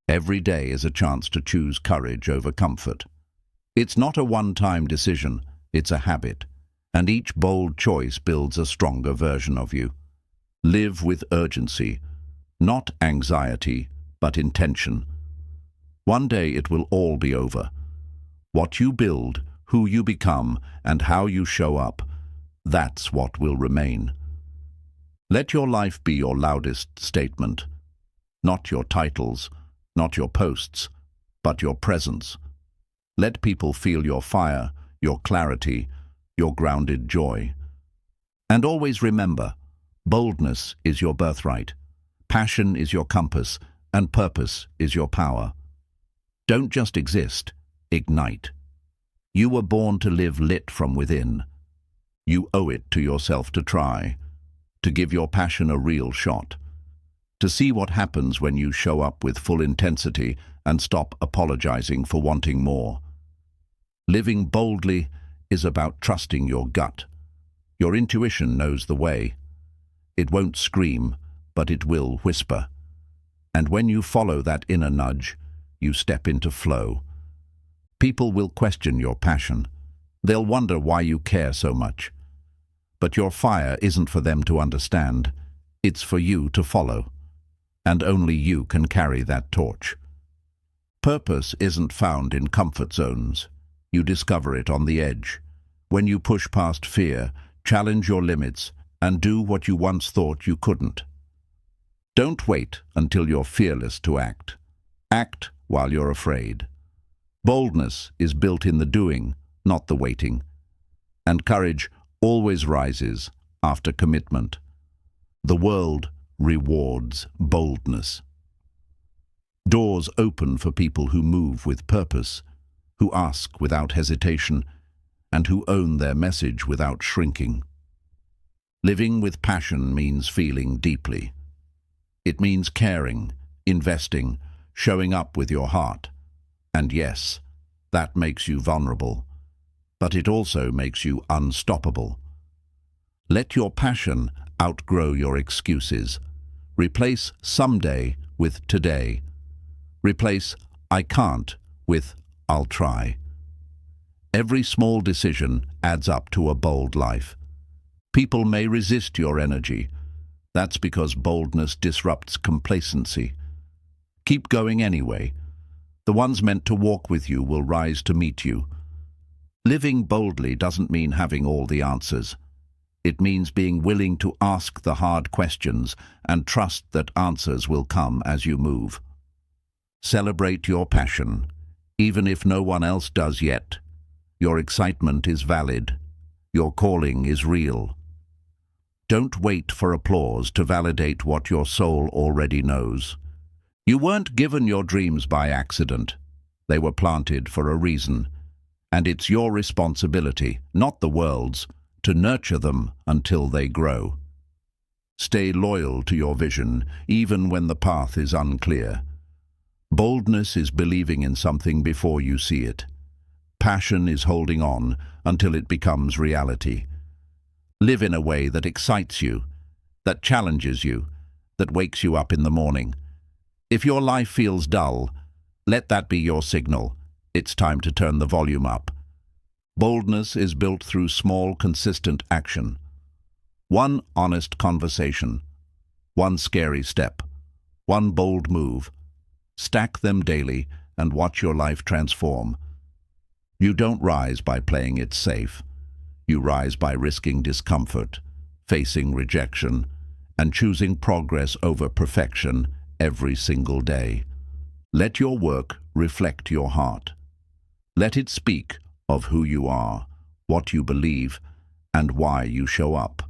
Speaker 1: Every day is a chance to choose courage over comfort. It's not a one-time decision, it's a habit, and each bold choice builds a stronger version of you. Live with urgency, not anxiety, but intention. One day it will all be over. What you build, who you become, and how you show up, that's what will remain. Let your life be your loudest statement. Not your titles, not your posts, but your presence. Let people feel your fire, your clarity, your grounded joy. And always remember, boldness is your birthright. Passion is your compass, and purpose is your power. Don't just exist, ignite. You were born to live lit from within. You owe it to yourself to try, to give your passion a real shot, to see what happens when you show up with full intensity and stop apologizing for wanting more. Living boldly is about trusting your gut. Your intuition knows the way. It won't scream, but it will whisper. And when you follow that inner nudge, you step into flow. People will question your passion. They'll wonder why you care so much. But your fire isn't for them to understand. It's for you to follow. And only you can carry that torch. Purpose isn't found in comfort zones. You discover it on the edge. When you push past fear, challenge your limits, and do what you once thought you couldn't. Don't wait until you're fearless to act. Act while you're afraid. Boldness is built in the doing, not the waiting. And courage always rises after commitment. The world rewards boldness. Doors open for people who move with purpose, who ask without hesitation, and who own their message without shrinking. Living with passion means feeling deeply. It means caring, investing, showing up with your heart. And yes, that makes you vulnerable, but it also makes you unstoppable. Let your passion outgrow your excuses. Replace someday with today. Replace I can't with I'll try. Every small decision adds up to a bold life. People may resist your energy. That's because boldness disrupts complacency. Keep going anyway. The ones meant to walk with you will rise to meet you. Living boldly doesn't mean having all the answers. It means being willing to ask the hard questions and trust that answers will come as you move. Celebrate your passion, even if no one else does yet. Your excitement is valid. Your calling is real. Don't wait for applause to validate what your soul already knows. You weren't given your dreams by accident. They were planted for a reason. And it's your responsibility, not the world's, to nurture them until they grow. Stay loyal to your vision, even when the path is unclear. Boldness is believing in something before you see it. Passion is holding on until it becomes reality. Live in a way that excites you, that challenges you, that wakes you up in the morning. If your life feels dull, let that be your signal. It's time to turn the volume up. Boldness is built through small, consistent action. One honest conversation, one scary step, one bold move. Stack them daily and watch your life transform. You don't rise by playing it safe. You rise by risking discomfort, facing rejection, and choosing progress over perfection every single day. Let your work reflect your heart. Let it speak of who you are, what you believe, and why you show up.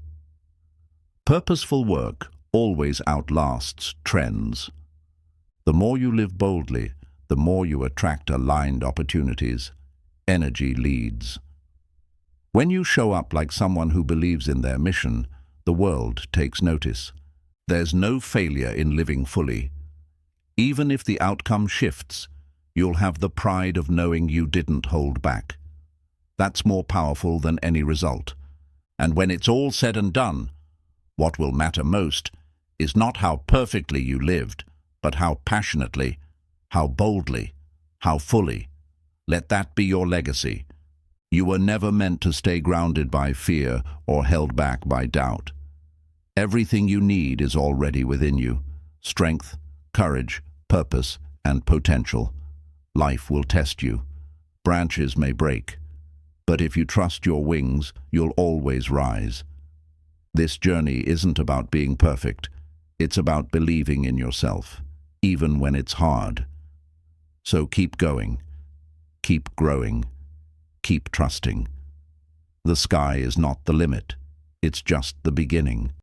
Speaker 1: Purposeful work always outlasts trends. The more you live boldly, the more you attract aligned opportunities. Energy leads. When you show up like someone who believes in their mission, the world takes notice. There's no failure in living fully. Even if the outcome shifts, you'll have the pride of knowing you didn't hold back. That's more powerful than any result. And when it's all said and done, what will matter most is not how perfectly you lived, but how passionately, how boldly, how fully. Let that be your legacy. You were never meant to stay grounded by fear or held back by doubt. Everything you need is already within you. Strength, courage, purpose, and potential. Life will test you. Branches may break. But if you trust your wings, you'll always rise. This journey isn't about being perfect. It's about believing in yourself, even when it's hard. So keep going. Keep growing. Keep trusting. The sky is not the limit. It's just the beginning.